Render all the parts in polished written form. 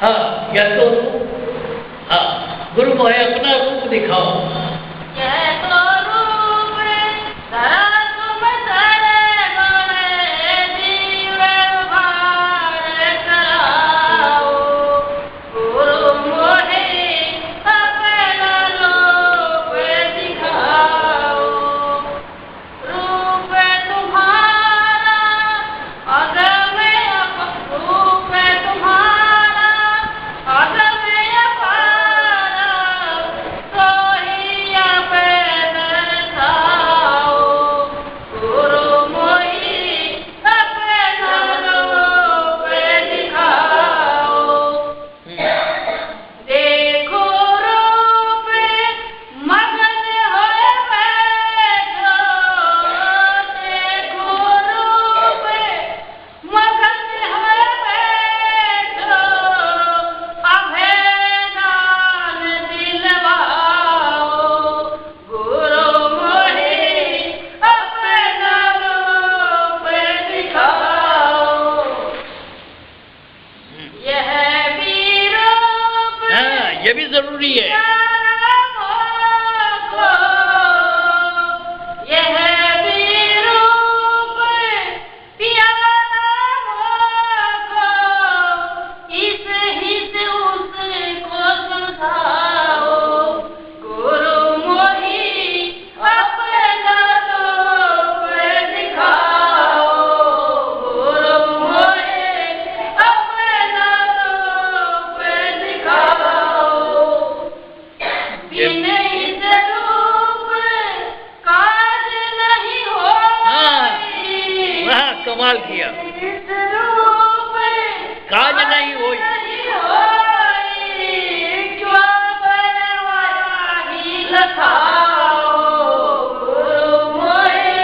हाँ, यह तो हाँ, गुरु मोहे अपना रूप दिखाओ। यह तो रूप धरा तुम धरे गोरे जीवे भार कराओ। गुरु मोहे अपना रूप दिखाओ। रूप तुम्हारा अगम्य रूप तुम्हारा अगम्य अपार, सोही पे दर्शाओ। गुरु मोहि अपना रूप दिखाओ। देखो रूप मगन होए बैठो। देखो रूप मगन होए बैठो। अभय दान दिलवाओ। गुरु मोहि अपना रूप दिखाओ। यह भी रूप हाँ, ये भी जरूरी है। यह भी रूप प्यारा मोको। इस हित उसको सुझाओ। गुरु मोहि अपना रूप दिखाओ। गुरु मोहि अपना रूप दिखाओ। बिन इस रूप काज नहीं होई। वाह, कमाल किया। इस रूप काज नहीं होई। क्यों बरवाही लखाओ। गुरु मोहि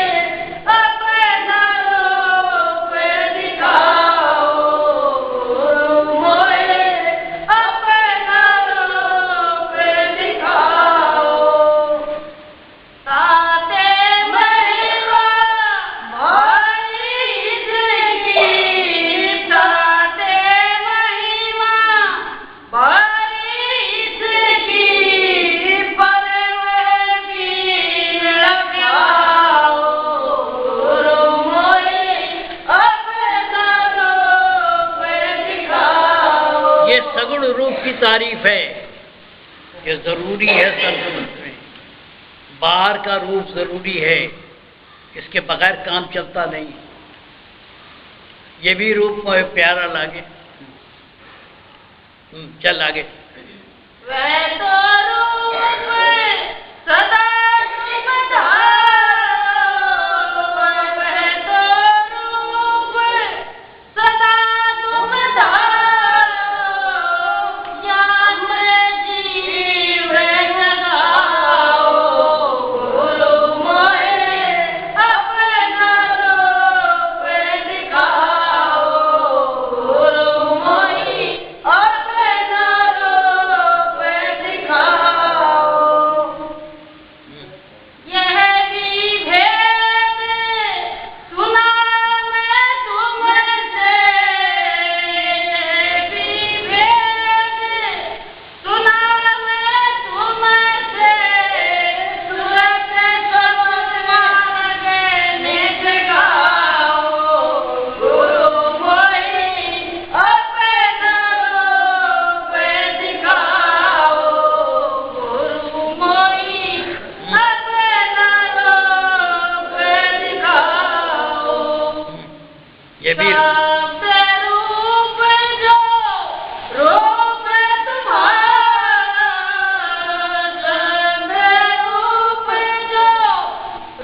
अपना रूप दिखाओ। गुरु मोहि अपना रूप दिखाओ। ताते महिमा भारी इसकी। ताते महिमा भारी इसकी। पर वह वीर लगाओ। गुरु मोहि अपना रूप दिखाओ। ये सगुण रूप की तारीफ है। ये जरूरी है संतुलन में। बाहर का रूप जरूरी है, इसके बगैर काम चलता नहीं। ये भी रूप मुझे प्यारा लागे। चल आगे। वह तो रूप सदा तुम धारो। वह तो रूप सदा तुम धारो। ज्ञान जीव जगाओ। गुरु मोहि अपना रूप दिखाओ। गुरु मोहि अपना रूप दिखाओ। यह भी भेद सुना मैं तुमसे। यह भी भेद सुना मैं तुमसे। सूरत समान निज गाओ। गुरु मोहि अपना रूप दिखाओ। गुरु मोहि अपना रूप दिखाओ। ये भी सब रूप जो रूप तुम्हारा। सब रूप जो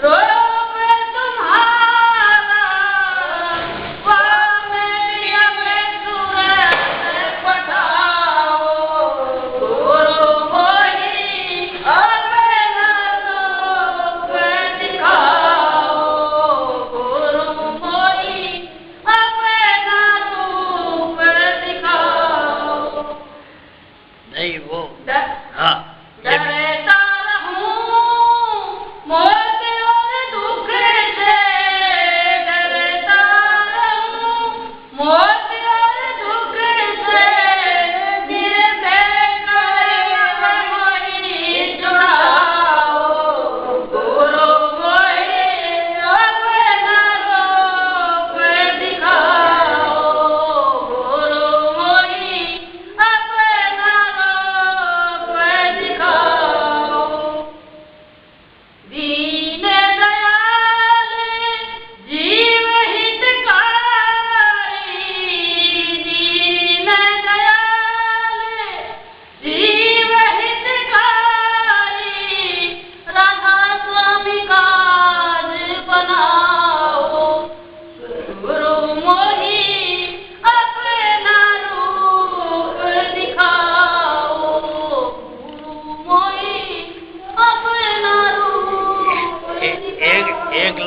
रूप तुम्हारा। वामन अब सूरत पठाओ। गुरु मोहि अपना रूप दिखाओ। गुरु मोहि अपना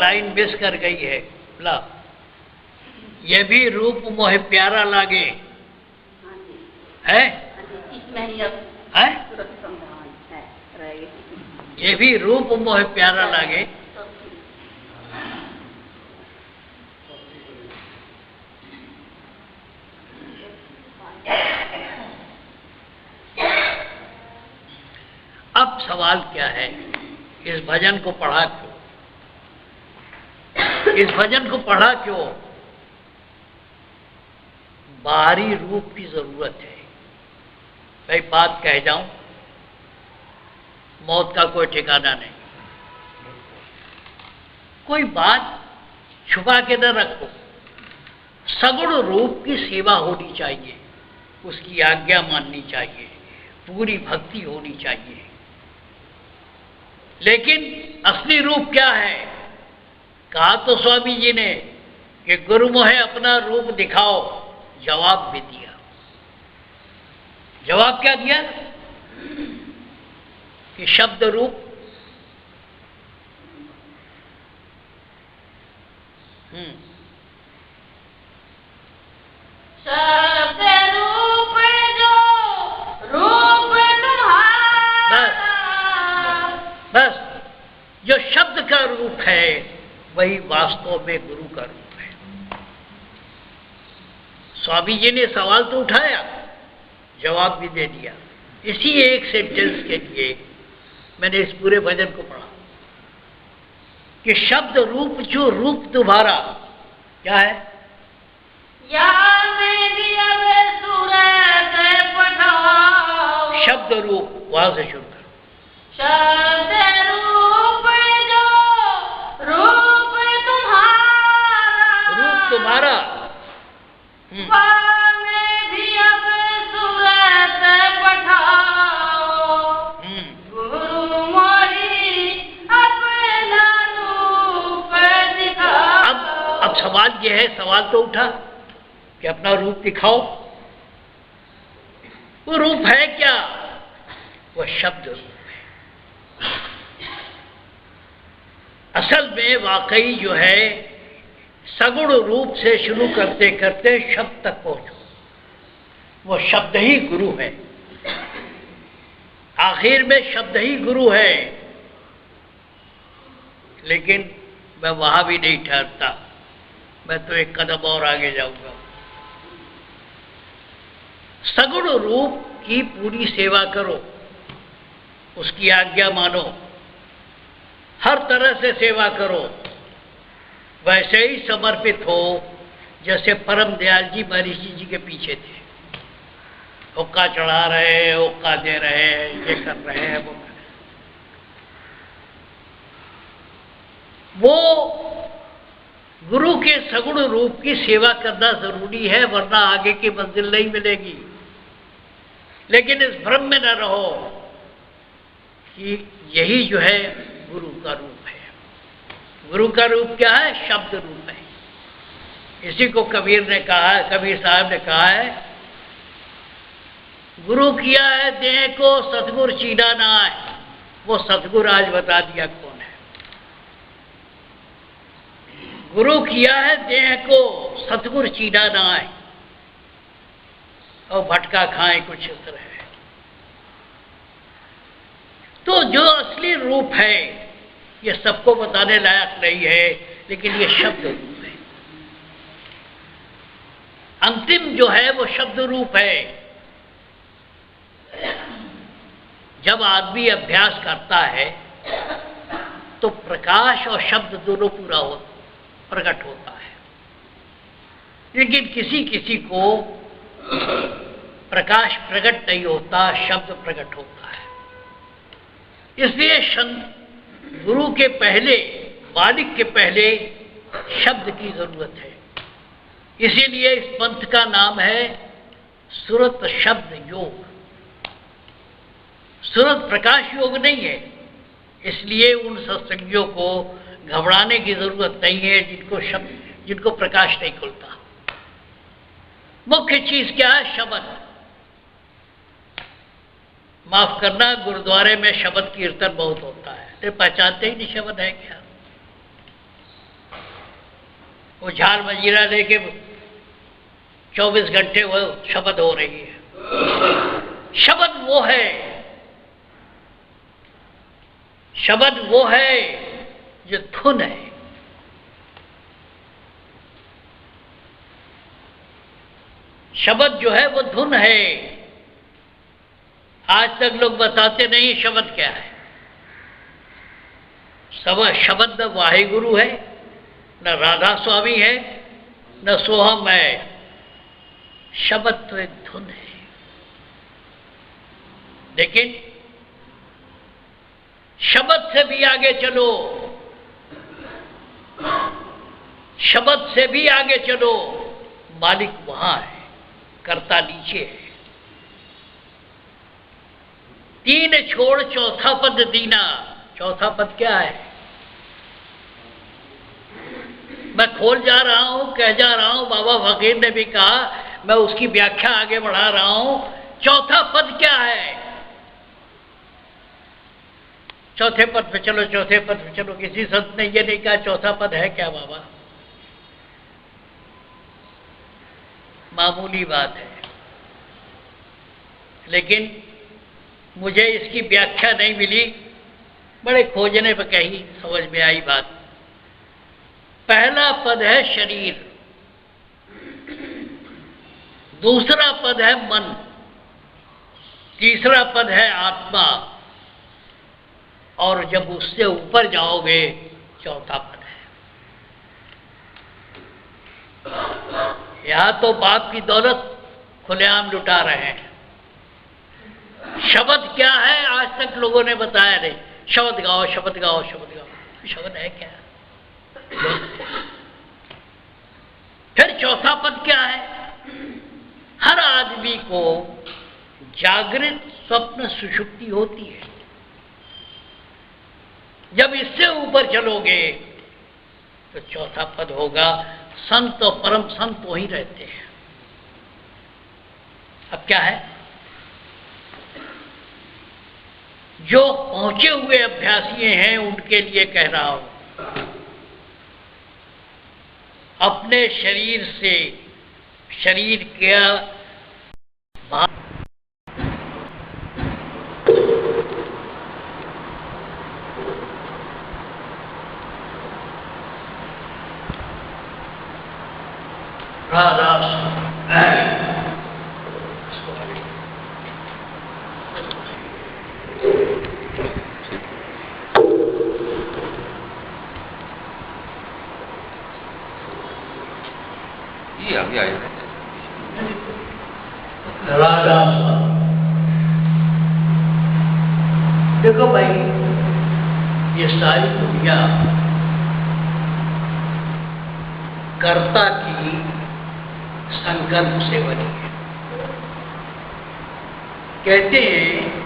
लाइन मिस कर गई है। ला, ये भी रूप मोहे प्यारा लागे है, इसमें ही अब है? तुरंत संभाल है रहेगी। ये भी रूप मोहे प्यारा लागे। अब सवाल क्या है, इस भजन को पढ़ा क्यों? इस भजन को पढ़ा क्यों? बाहरी रूप की जरूरत है। भाई बात कह जाऊं, मौत का कोई ठिकाना नहीं। कोई बात छुपा के न रखो। सगुण रूप की सेवा होनी चाहिए, उसकी आज्ञा माननी चाहिए, पूरी भक्ति होनी चाहिए। लेकिन असली रूप क्या है? कहा तो स्वामी जी ने कि गुरु मोहे अपना रूप दिखाओ। जवाब भी दिया। जवाब क्या दिया? कि शब्द रूप। शब्द रूप जो रूप तुम्हारा, बस जो शब्द का रूप है वही वास्तव में गुरु का रूप है। स्वामी जी ने सवाल तो उठाया, जवाब भी दे दिया। इसी एक सेंटेंस के लिए मैंने इस पूरे भजन को पढ़ा कि शब्द रूप जो रूप तुम्हारा क्या है? शब्द रूप, वहां से शुरू करो। शब्द रूप जो रूप तुम्हारा, रूप तुम्हारा। में भी अब सूरत पठाओ, गुरु मोरी अपना रूप दिखाओ। अब सवाल यह है, सवाल तो उठा कि अपना रूप दिखाओ। वो रूप है क्या? वो शब्द रूप है। असल में वाकई जो है सगुण रूप से शुरू करते करते शब्द तक पहुंचो, वो शब्द ही गुरु है। आखिर में शब्द ही गुरु है। लेकिन मैं वहां भी नहीं ठहरता, मैं तो एक कदम और आगे जाऊंगा। सगुण रूप की पूरी सेवा करो, उसकी आज्ञा मानो, हर तरह से सेवा करो। वैसे ही समर्पित हो जैसे परम दयाल जी महर्षि जी के पीछे थे। हुक्का चढ़ा रहे हैं, हुक्का दे रहे हैं, ये कर रहे हैं, वो कर रहे हैं। वो गुरु के सगुण रूप की सेवा करना जरूरी है, वरना आगे की मंजिल नहीं मिलेगी। लेकिन इस भ्रम में न रहो कि यही जो है गुरु का रूप है। गुरु का रूप क्या है? शब्द रूप है। इसी को कबीर ने कहा है, कबीर साहब ने कहा है, गुरु किया है देह को सतगुर चीना ना है। वो सतगुर आज बता दिया कौन है। गुरु किया है देह को सतगुर चीना ना है, और भटका खाए कुछ इस तरह है। तो जो असली रूप है ये सबको बताने लायक नहीं है, लेकिन ये शब्द रूप है। अंतिम जो है वो शब्द रूप है। जब आदमी अभ्यास करता है तो प्रकाश और शब्द दोनों पूरा प्रकट होता है। लेकिन किसी किसी को प्रकाश प्रकट नहीं होता, शब्द प्रकट होता है। इसलिए गुरु के पहले, मालिक के पहले शब्द की जरूरत है। इसीलिए इस पंथ का नाम है सुरत शब्द योग। सुरत प्रकाश योग नहीं है। इसलिए उन सत्संगियों को घबराने की जरूरत नहीं है जिनको प्रकाश नहीं खुलता। मुख्य चीज क्या है? शब्द। माफ करना, गुरुद्वारे में शब्द कीर्तन बहुत होता है, तो पहचानते ही नहीं शब्द है क्या। वो झाल मजीरा लेके 24 घंटे वो शब्द हो रही है। शब्द वो है, शब्द वो है जो धुन है। शब्द जो है वो धुन है। आज तक लोग बताते नहीं शब्द क्या है। शब्द न वाहिगुरु है, न राधा स्वामी है, न सोहम है। शब्द तो एक धुन है। लेकिन शब्द से भी आगे चलो, शब्द से भी आगे चलो, मालिक वहां है, कर्ता नीचे है। तीन छोड़ चौथा पद दीना। चौथा पद क्या है? मैं खोल जा रहा हूं, कह जा रहा हूं, बाबा फकीर ने भी कहा, मैं उसकी व्याख्या आगे बढ़ा रहा हूं। चौथा पद क्या है? चौथे पद पे चलो, चौथे पद पे चलो। किसी संत ने ये नहीं कहा चौथा पद है क्या बाबा? मामूली बात है, लेकिन मुझे इसकी व्याख्या नहीं मिली। बड़े खोजने पर कही, समझ में आई बात। पहला पद है शरीर, दूसरा पद है मन, तीसरा पद है आत्मा, और जब उससे ऊपर जाओगे चौथा पद है। यहां तो बाप की दौलत खुलेआम लुटा रहे हैं। शब्द क्या है आज तक लोगों ने बताया नहीं। शब्द गाओ, शब्द गाओ, शब्द गाओ। शब्द है क्या? फिर चौथा पद क्या है? हर आदमी को जागृत, स्वप्न, सुषुप्ति होती है। जब इससे ऊपर चलोगे तो चौथा पद होगा संत और परम संत वही रहते हैं। अब क्या है? जो पहुंचे हुए अभ्यासी हैं उनके लिए कह रहा हूं, अपने शरीर से, शरीर के देखो भाई, ये सारी दुनिया कर्ता की संकल्प से बनी है। कहते हैं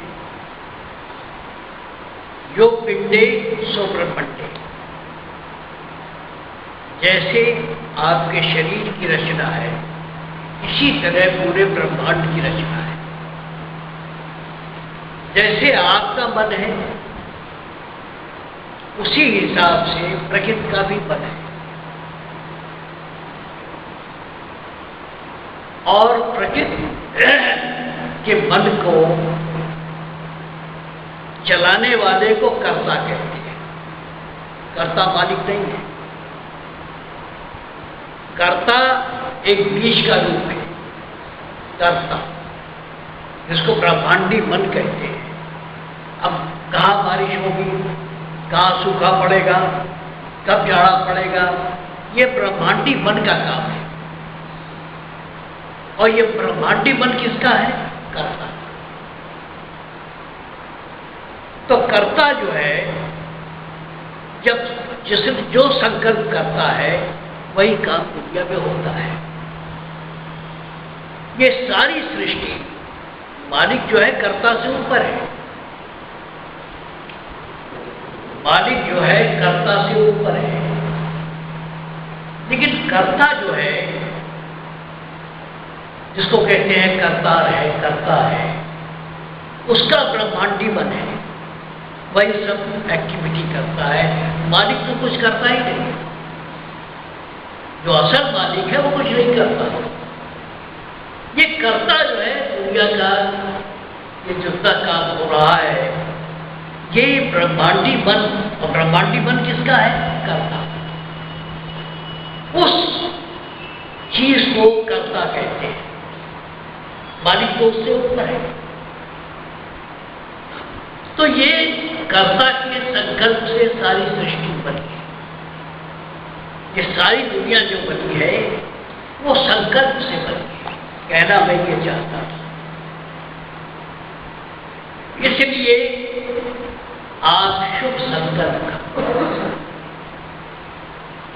जो पिंडे सो ब्रह्मंडे। जैसे आपके शरीर की रचना है, इसी तरह पूरे ब्रह्मांड की रचना है। जैसे आपका मन है, उसी हिसाब से प्रकृति का भी मन है। और प्रकृति के मन को चलाने वाले को कर्ता कहते हैं। कर्ता मालिक नहीं है। कर्ता एक बीज का रूप है, कर्ता, जिसको ब्रह्मांडी मन कहते हैं। अब कहाँ बारिश होगी, कहाँ सूखा पड़ेगा, कब जाड़ा पड़ेगा, ये ब्रह्मांडी मन का काम है। और ये ब्रह्मांडी मन किसका है? कर्ता। तो कर्ता जो है, जब जिसने जो संकल्प करता है वही काम दुनिया में होता है। ये सारी सृष्टि, मालिक जो है कर्ता से ऊपर है। मालिक जो है कर्ता से ऊपर है। लेकिन कर्ता जो है, जिसको कहते हैं कर्तार है, कर्ता है, उसका ब्रह्मांडी मन है, वही सब एक्टिविटी करता है। मालिक तो कुछ करता ही नहीं। जो असल मालिक है वो कुछ नहीं करता। ये करता जो है दुनिया का ये जितना काम हो रहा है, ये ब्रह्मांडी मन, और ब्रह्मांडी मन किसका है? करता। उस चीज को कर्ता कहते हैं, मालिक तो उससे ऊपर है। तो ये कर्ता के संकल्प से सारी सृष्टि बनी है। ये सारी दुनिया जो बनी है वो संकल्प से बनी है, कहना मैं ये चाहता हूं। इसलिए आप शुभ संकल्प करो।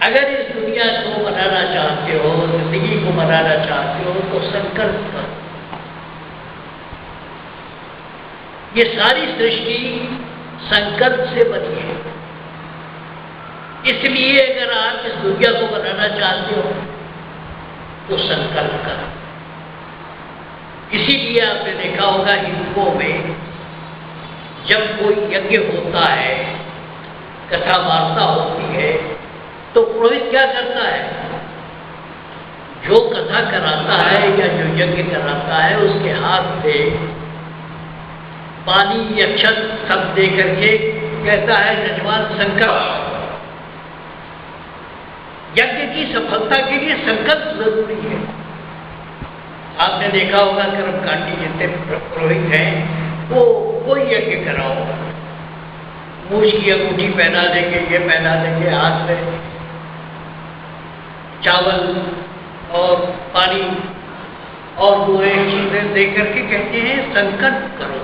अगर इस दुनिया को बनाना चाहते हो, जिंदगी को बनाना चाहते हो, तो संकल्प करो। ये सारी सृष्टि संकल्प से बनी है। इसलिए अगर आप इस दुनिया को बनाना चाहते हो तो संकल्प करो। इसीलिए आपने देखा होगा हिंदुओं में जब कोई यज्ञ होता है, कथा वार्ता होती है, तो पुरोहित क्या करता है? जो कथा कराता है या जो यज्ञ कराता है उसके हाथ से पानी अक्षत सब दे करके कहता है यजमान संकल्प। यज्ञ की सफलता के लिए संकल्प जरूरी है। आपने देखा होगा कर्मकांडी जितने पुरोहित हैं वो कोई यज्ञ कराओ, मूछ की अंगूठी पहना देंगे, ये पहना देंगे, हाथ में चावल और पानी और दो एक चीजें दे करके कहते हैं संकल्प करो।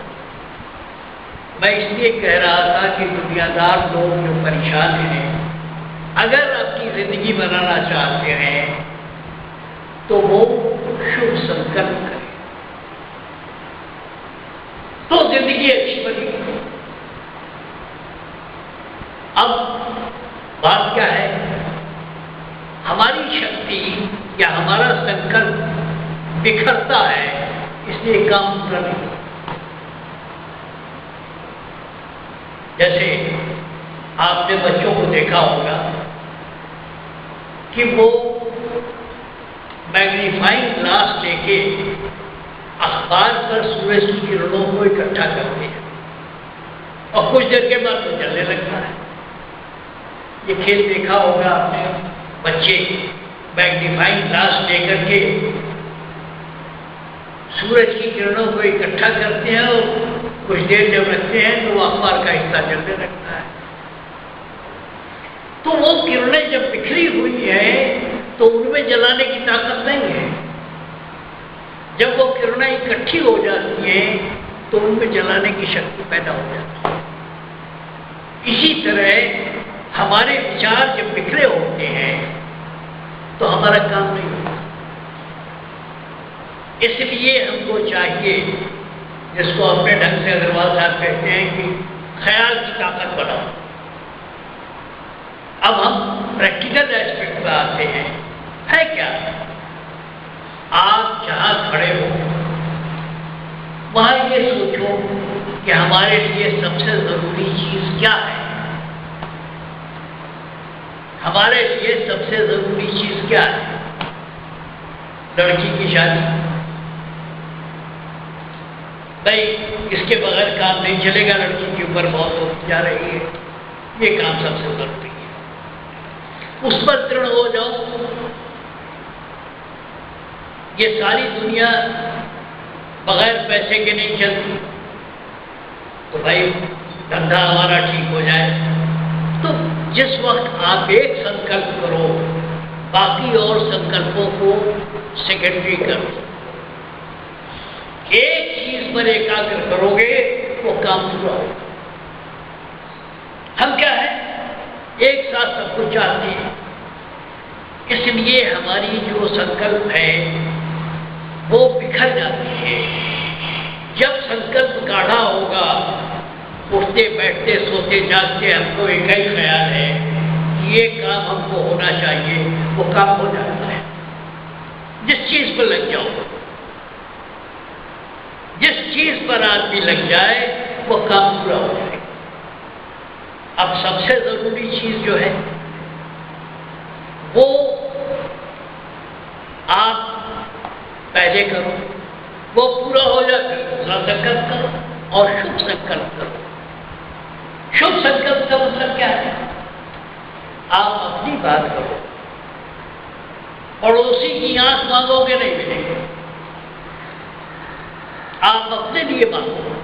मैं इसलिए कह रहा था कि दुनियादार लोग जो परेशान हैं, अगर आपकी जिंदगी बनाना चाहते हैं तो वो शुभ संकल्प करें, तो जिंदगी अच्छी बनेगी। अब बात क्या है? हमारी शक्ति या हमारा संकल्प बिखरता है, इसलिए काम पूरा नहीं। जैसे आपने बच्चों को देखा होगा कि वो मैग्नीफाइंग ग्लास लेके अखबार पर सूरज की किरणों को इकट्ठा करते हैं और कुछ देर के बाद वो जलने लगता है। ये खेल देखा होगा आपने, बच्चे मैग्नीफाइंग ग्लास लेकर के सूरज की किरणों को इकट्ठा करते हैं और कुछ देर जब रखते हैं तो वो अखबार का हिस्सा जलने लगता है। तो वो किरणें जब बिखरी हुई है तो उनमें जलाने की ताकत नहीं है। जब वो किरणें इकट्ठी हो जाती हैं तो उनमें जलाने की शक्ति पैदा हो जाती है। इसी तरह हमारे विचार जब बिखरे होते हैं तो हमारा काम नहीं होता। इसलिए हमको चाहिए, जिसको अपने ढंग से अग्रवाल साहब कहते हैं कि ख्याल की ताकत बढ़ाओ। अब हम प्रैक्टिकल एस्पेक्ट पर आते हैं। है क्या? आप जहां खड़े हो वहां ये सोचो कि हमारे लिए सबसे जरूरी चीज क्या है। हमारे लिए सबसे जरूरी चीज क्या है? लड़की की शादी। भाई इसके बगैर काम नहीं चलेगा, लड़की की उम्र बहुत होती जा रही है, ये काम सबसे जरूरी है, उस पर दृढ़ हो जाओ। ये सारी दुनिया बगैर पैसे के नहीं चलती, तो भाई धंधा हमारा ठीक हो जाए। तो जिस वक्त आप एक संकल्प करो, बाकी और संकल्पों को सेकेंडरी करो। एक चीज पर एकाग्र करोगे वो काम पूरा होगा। हम क्या है? एक साथ सब कुछ चाहते हैं। इसलिए हमारी जो संकल्प है वो बिखर जाती है। जब संकल्प गाढ़ा होगा, उठते बैठते सोते जागते हमको एक ही ख्याल है कि ये काम हमको होना चाहिए, वो काम हो जाता है। जिस चीज पर लग जाओ, जिस चीज पर आदमी लग जाए वो काम पूरा हो जाए। अब सबसे जरूरी चीज जो है वो आप पहले करो, वो पूरा हो जाए फिर दूसरा संकल्प करो और शुभ संकल्प करो। शुभ संकल्प का मतलब क्या है? आप अपनी बात करो, पड़ोसी की आंख मांगोगे नहीं मिलेगी। आप अपने लिए मांगो,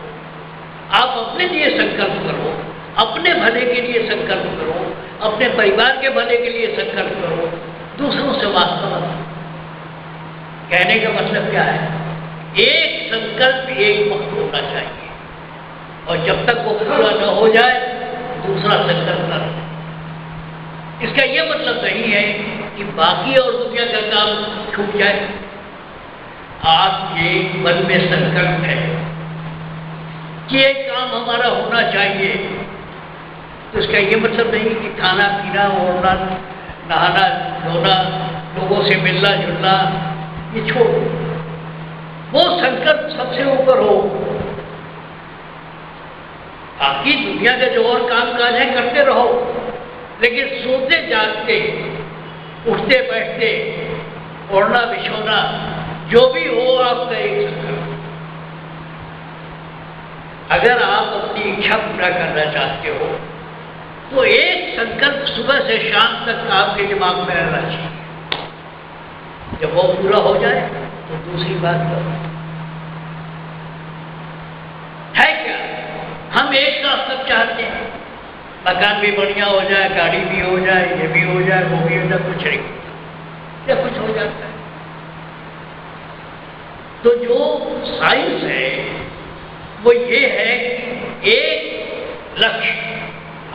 आप अपने लिए संकल्प करो, अपने भले के लिए संकल्प करो, अपने परिवार के भले के लिए संकल्प करो, दूसरों से वास्ता मत। कहने का मतलब क्या है? एक संकल्प एक वक्त होना चाहिए और जब तक वो पूरा न हो जाए दूसरा संकल्प न रहे। इसका यह मतलब नहीं है कि बाकी और दुनिया का काम छूट जाए। आपके मन में संकल्प है कि एक काम हमारा होना चाहिए, तो इसका यह मतलब नहीं कि खाना पीना, ओढ़ना, नहाना धोना, लोगों से मिलना जुलना ये छोड़ो। वो संकल्प सबसे ऊपर हो। बाकी दुनिया के जो और काम काज है करते रहो, लेकिन सोते जागते, उठते बैठते, ओढ़ना बिछोना जो भी हो आपका एक संकल्प। अगर आप अपनी इच्छा पूरा करना चाहते हो तो एक संकल्प सुबह से शाम तक आपके दिमाग में रहना चाहिए। जब वो पूरा हो जाए तो दूसरी बात करो। है क्या? हम एक साथ सब चाहते हैं, मकान भी बढ़िया हो जाए, गाड़ी भी हो जाए, ये भी हो जाए, वो भी हो जाए, कुछ नहीं, क्या कुछ हो जाता है। तो जो साइंस है वो ये है कि एक लक्ष्य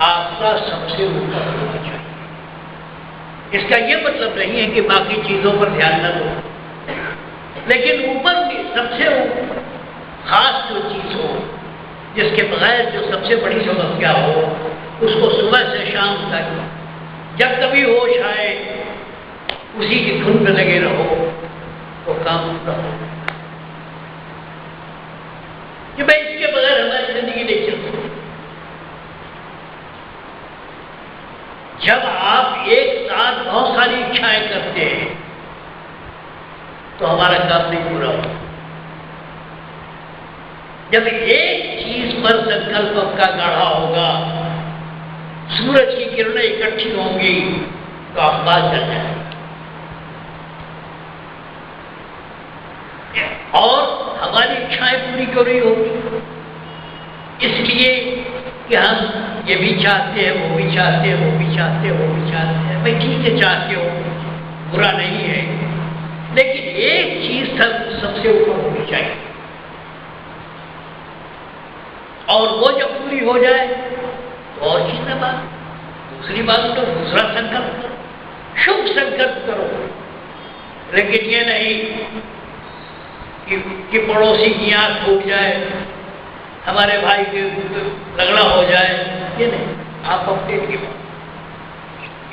आपका सबसे ऊपर होना चाहिए। इसका यह मतलब नहीं है कि बाकी चीजों पर ध्यान न दो, लेकिन ऊपर की सबसे खास जो चीज हो, जिसके बगैर जो सबसे बड़ी समस्या हो, उसको सुबह से शाम तक जब कभी होश आए उसी की धुन में लगे रहो तो काम पूरा हो। कि भाई इसके बगैर हमारी जिंदगी नहीं चल सकती। जब आप एक साथ बहुत सारी इच्छाएं करते हैं तो हमारा काम नहीं पूरा होता। जब एक चीज पर संकल्प आपका गाढ़ा होगा, सूरज की किरणें इकट्ठी होंगी तो आसमान जल जाएगा। और हमारी इच्छाएं पूरी क्यों नहीं होगी? इसलिए कि हम ये भी चाहते हैं, वो भी चाहते हैं, वो भी चाहते हैं, वो भी चाहते हैं। भाई ठीक है, चाहते हो, बुरा नहीं है, लेकिन एक चीज सबसे ऊपर होनी चाहिए। और वो जब पूरी हो जाए तो और चीज न बात, दूसरी बात तो दूसरा संकल्प करो, शुभ संकल्प करो। लेकिन ये नहीं कि पड़ोसी की आंख फूट जाए, हमारे भाई के झगड़ा हो जाए, ये नहीं। आप अपने लिए,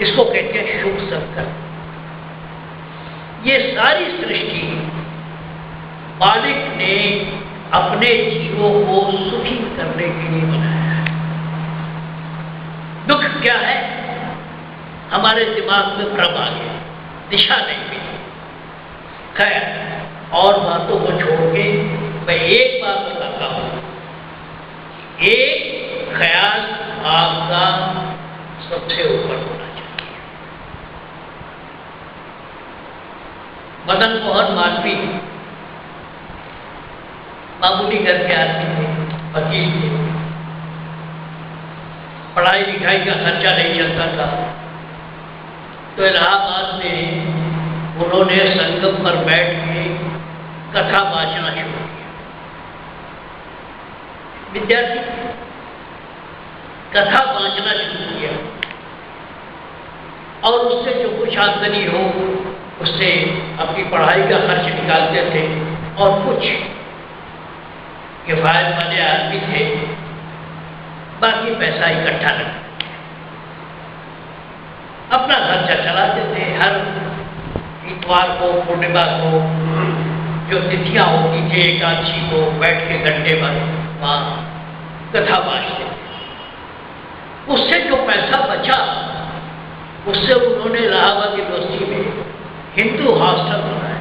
इसको कहते हैं शुभ संकल्प। ये सारी सृष्टि मालिक ने अपने जीवों को सुखी करने के लिए बनाया है। दुख क्या है? हमारे दिमाग में भ्रम आ गया, दिशा नहीं मिली। खैर, और बातों को छोड़ के मैं एक बात बताता हूं, एक ख्याल आपका सबसे ऊपर होना चाहिए। मदन मोहन मालवीय मामूली घर के आदमी थे, वकील थे, पढ़ाई लिखाई का खर्चा नहीं चलता था, तो इलाहाबाद में उन्होंने संगम पर बैठ के कथा वाचना शुरू किया। विद्यार्थी कथा वाचना शुरू किया और उससे जो कुछ आमदनी हो उससे अपनी पढ़ाई का खर्च निकालते थे, और कुछ किफायत वाले आदमी थे, बाकी पैसा इकट्ठा रखते, अपना खर्चा चलाते थे। हर इतवार को, पूर्णिमा को, जो तिथियां होती थी, एकादशी को बैठ के घंटे भर वहाँ कथा वाचते थे। उससे जो पैसा बचा उससे उन्होंने इलाहाबाद यूनिवर्सिटी में हिंदू हॉस्टल बनाया।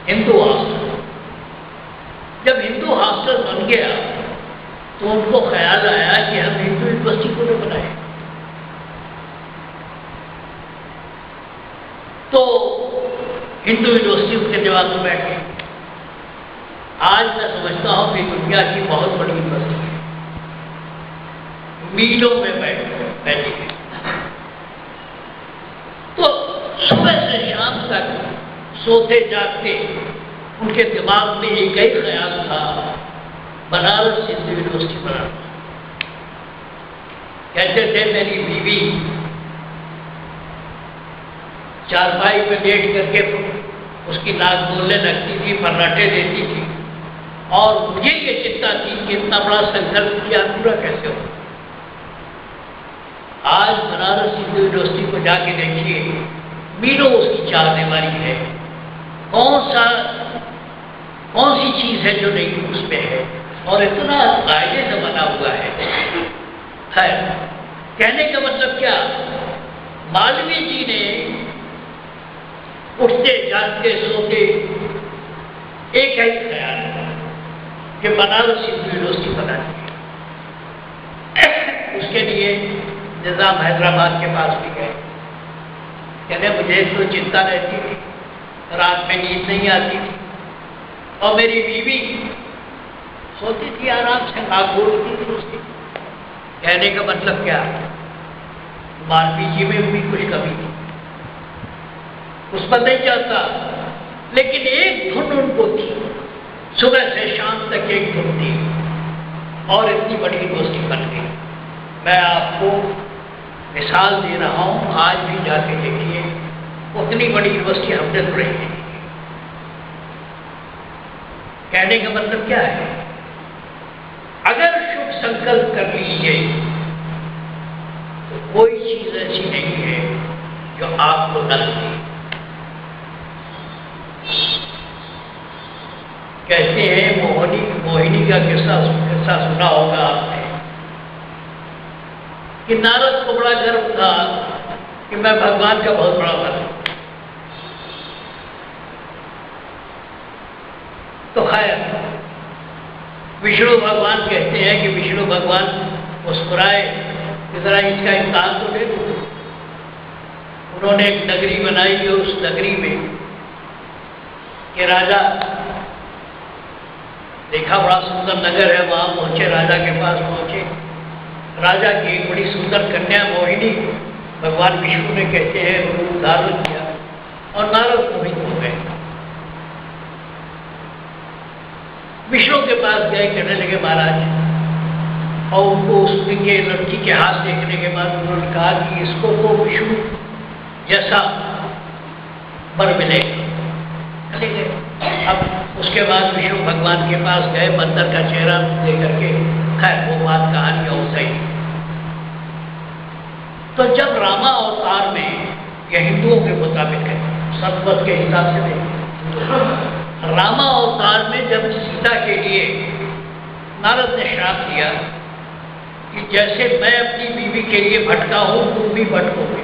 हिंदू हॉस्टल। जब हिंदू हॉस्टल बन गया तो उनको ख्याल आया कि हम हिंदू यूनिवर्सिटी क्यों न बनाए। तो हिंदू यूनिवर्सिटी उनके दिमाग में बैठ गई। आज मैं समझता हूं कि दुनिया की बहुत बड़ी यूनिवर्सिटी है, मीलों में बैठी है। तो सुबह से शाम तक सोते जागते उनके दिमाग में एक ही ख्याल था, बनारस हिंदू यूनिवर्सिटी बनाना। कहते थे मेरी बीवी चारपाई पे लेट करके उसकी नाक बोलने लगती थी, फर्राटे देती थी, और मुझे ये चिंता थी कि इतना बड़ा संकल्प किया पूरा कैसे हो। आज बनारस हिंदू यूनिवर्सिटी को जाके देखिए, मीलों उसकी चार दीवारी है। कौन सी चीज है जो नहीं उसमें है, और इतना कायदे से बना हुआ है। कहने का मतलब क्या, मालवीय जी ने उठते जागते सोते एक ही ख्याल कि बनारस हिंदू यूनिवर्सिटी बनानी है। उसके लिए निजाम हैदराबाद के पास भी गए। कहने मुझे तो चिंता रहती थी, रात में नींद नहीं आती थी, और मेरी बीवी सोती थी आराम से, नाक बोलती थी उसकी। कहने का मतलब क्या, मालवीय जी में भी कुछ कमी थी, उस पर नहीं चलता, लेकिन एक धुन उनको थी, सुबह से शाम तक एक धुन थी, और इतनी बड़ी यूनिवर्सिटी बन गई। मैं आपको मिसाल दे रहा हूँ, आज भी जाके देखिए, उतनी बड़ी यूनिवर्सिटी हमने तो नहीं देखी। कहने का मतलब क्या है, अगर शुभ संकल्प कर लीजिए तो कोई चीज ऐसी नहीं है जो आपको न लगे। कहते हैं मोहिनी का किस्सा सुना होगा आपने, कि नारद को बड़ा गर्व था कि मैं भगवान का बहुत बड़ा भक्त। तो खैर विष्णु भगवान कहते हैं कि विष्णु भगवान मुस्कुराए कि जरा इसका इम्तिहान तो ले दो। उन्होंने एक नगरी बनाई, और उस नगरी में कि राजा देखा बड़ा सुंदर नगर है, वहां पहुंचे, राजा के पास पहुंचे। राजा की एक बड़ी सुंदर कन्या मोहिनी भगवान विष्णु ने कहते हैं रूप धारण किया, और नारद मोहित हो गए। विष्णु के पास गए, कहने लगे महाराज, और उनको उसके लड़की के हाथ देखने के बाद उन्होंने कहा कि इसको तो विष्णु जैसा वर मिलेगा। चले गए। अब उसके बाद विष्णु भगवान के पास गए, बंदर का चेहरा देकर के, खैर वो बात कहानी हो सही। तो जब रामा अवतार में, यह हिंदुओं के मुताबिक है, सतपथ के हिसाब से नहीं, रामा अवतार में जब सीता के लिए नारद ने श्राप दिया कि जैसे मैं अपनी बीवी के लिए भटका हूं तुम भी भटकोगे।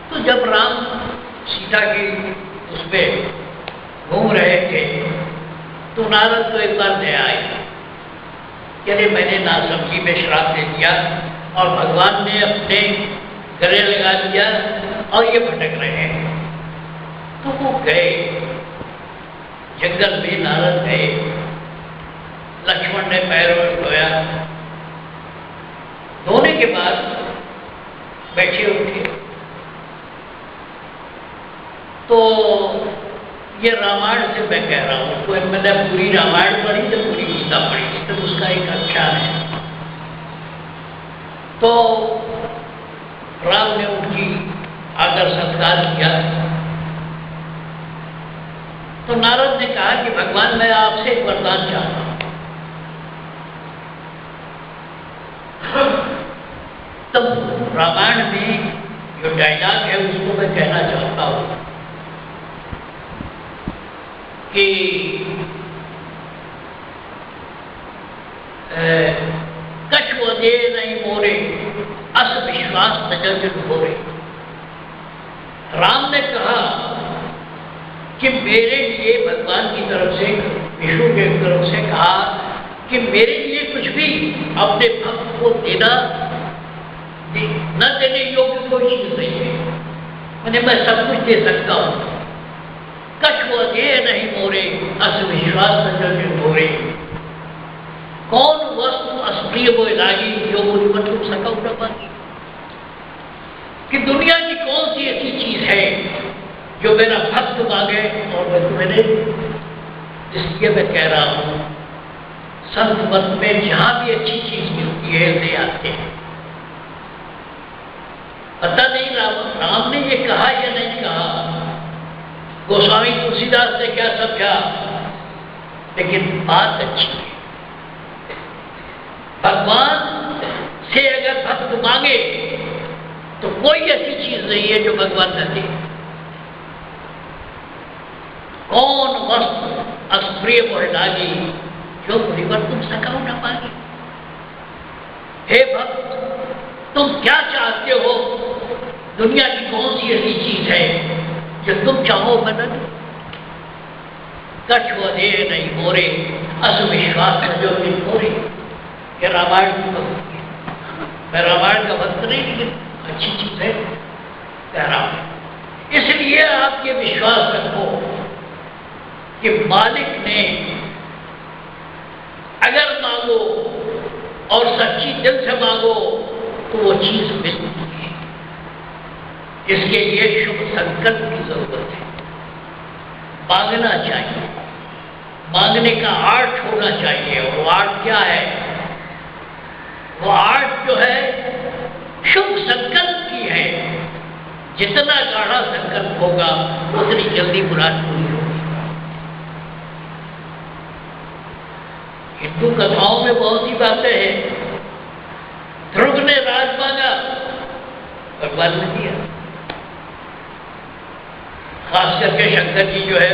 तो जब राम सीता की उसमें घूम रहे थे तो नारद को एक बार दया आई, कहते मैंने नासमझी में श्राप दे दिया और भगवान ने अपने गले लगा दिया और ये भटक रहे हैं। तो वो गए जंगल में, नारद गए, लक्ष्मण ने पैर में धोया, धोने के बाद बैठे उठे। तो ये रामायण से मैं कह रहा हूँ, कोई मैंने पूरी रामायण पढ़ी तो पूरी गीता पढ़ी, तो उसका एक आख्यान है। तो राम ने उनकी आदर सत्कार किया। तो नारद ने कहा कि भगवान मैं आपसे एक वरदान चाहता हूं। तब रामायण में जो डायलॉग है उसको मैं कहना चाहता हूं कि कछ वदे नहीं मोरे अस विश्वास तजल भोरे। राम ने कहा कि मेरे लिए भगवान की तरफ से, विष्णु की तरफ से कहा कि मेरे लिए कुछ भी अपने भक्त को देना न देने योग्य कोई चीज नहीं है। मैंने मैं सब कुछ दे सकता हूँ। कछ वो दे नहीं मोरे, अस विश्वास न मोरे। कौन वस्तु अस्प्रिय वो लागी, जो मुझ पर तुम सका उठा पागी। कि दुनिया की कौन सी ऐसी चीज है जो मेरा भक्त मांगे और मैं तुम्हें, इसलिए मैं कह रहा हूं संत मत में जहां भी अच्छी चीज मिलती है ले आते हैं। पता नहीं राम ने ये कहा या नहीं कहा, गोस्वामी तुलसीदास ने क्या समझा, लेकिन बात अच्छी है। भगवान से अगर भक्त मांगे तो कोई ऐसी चीज नहीं है जो भगवान न दे। कौन वस्तु अस्प्रिय मोह लागी, जो मुझ पर तुम सका न पागी। हे भक्त, तुम क्या चाहते हो? दुनिया की कौन सी ऐसी चीज है जो तुम चाहो मैं न दूं? कछ वो दे नहीं मोरे, असविश्वास जो मोरे। ये रामायण की भक्ति है। मैं रामायण का भक्त नहीं, लेकिन अच्छी चीज है कह रहा हूं। इसलिए आप ये विश्वास रखो कि मालिक ने अगर मांगो और सच्ची दिल से मांगो तो वो चीज मिलती है। इसके लिए शुभ संकल्प की जरूरत है। मांगना चाहिए, मांगने का आर्ट होना चाहिए। और वो आर्ट क्या है? वो आर्ट जो है शुभ संकल्प की है। जितना गाढ़ा संकल्प होगा उतनी जल्दी मुराद पूरी होगी। हिंदू कथाओं में बहुत सी बातें हैं। ध्रुव ने राज मांगा, भगवान ने दिया। खास करके शंकर जी जो है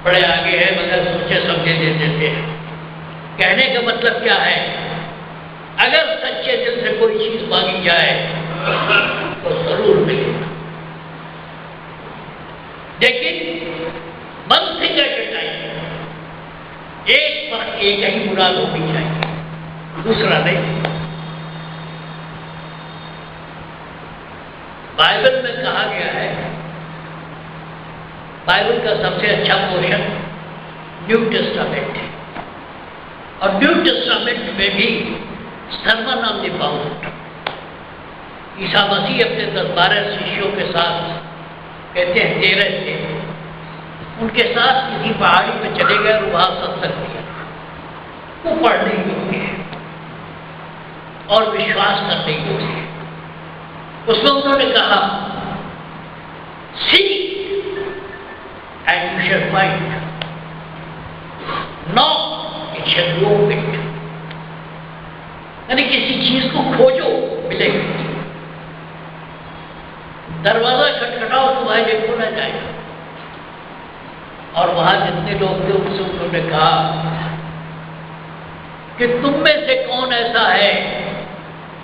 बड़े आगे हैं, मगर सोचे समझे दे देते हैं। कहने का मतलब क्या है? अगर सच्चे दिल से कोई चीज मांगी जाए तो जरूर मिलेगा, लेकिन मन से एक पर एक ही मुराद होनी चाहिए, दूसरा नहीं। बाइबल में कहा गया है, बाइबल का सबसे अच्छा पोर्शन न्यू टेस्टामेंट है। और न्यू टेस्टामेंट में भी sermon on the mount, Isa Masih अपने 10-12 शिष्यों के साथ कहते हैं दे रहे थे, उनके साथ किसी पहाड़ी पे चले गए और वहां सत्संग किया। वो पढ़ने योग्य है और विश्वास करने योग्य है। उसमें उन्होंने कहा, seek and you shall find, knock it shall be opened. यानी किसी चीज को खोजो मिलेगी, दरवाजा खटखटाओ तुम्हारे लिए खोला जाएगा। और वहां जितने लोग थे उनसे उन्होंने कहा कि तुम में से कौन ऐसा है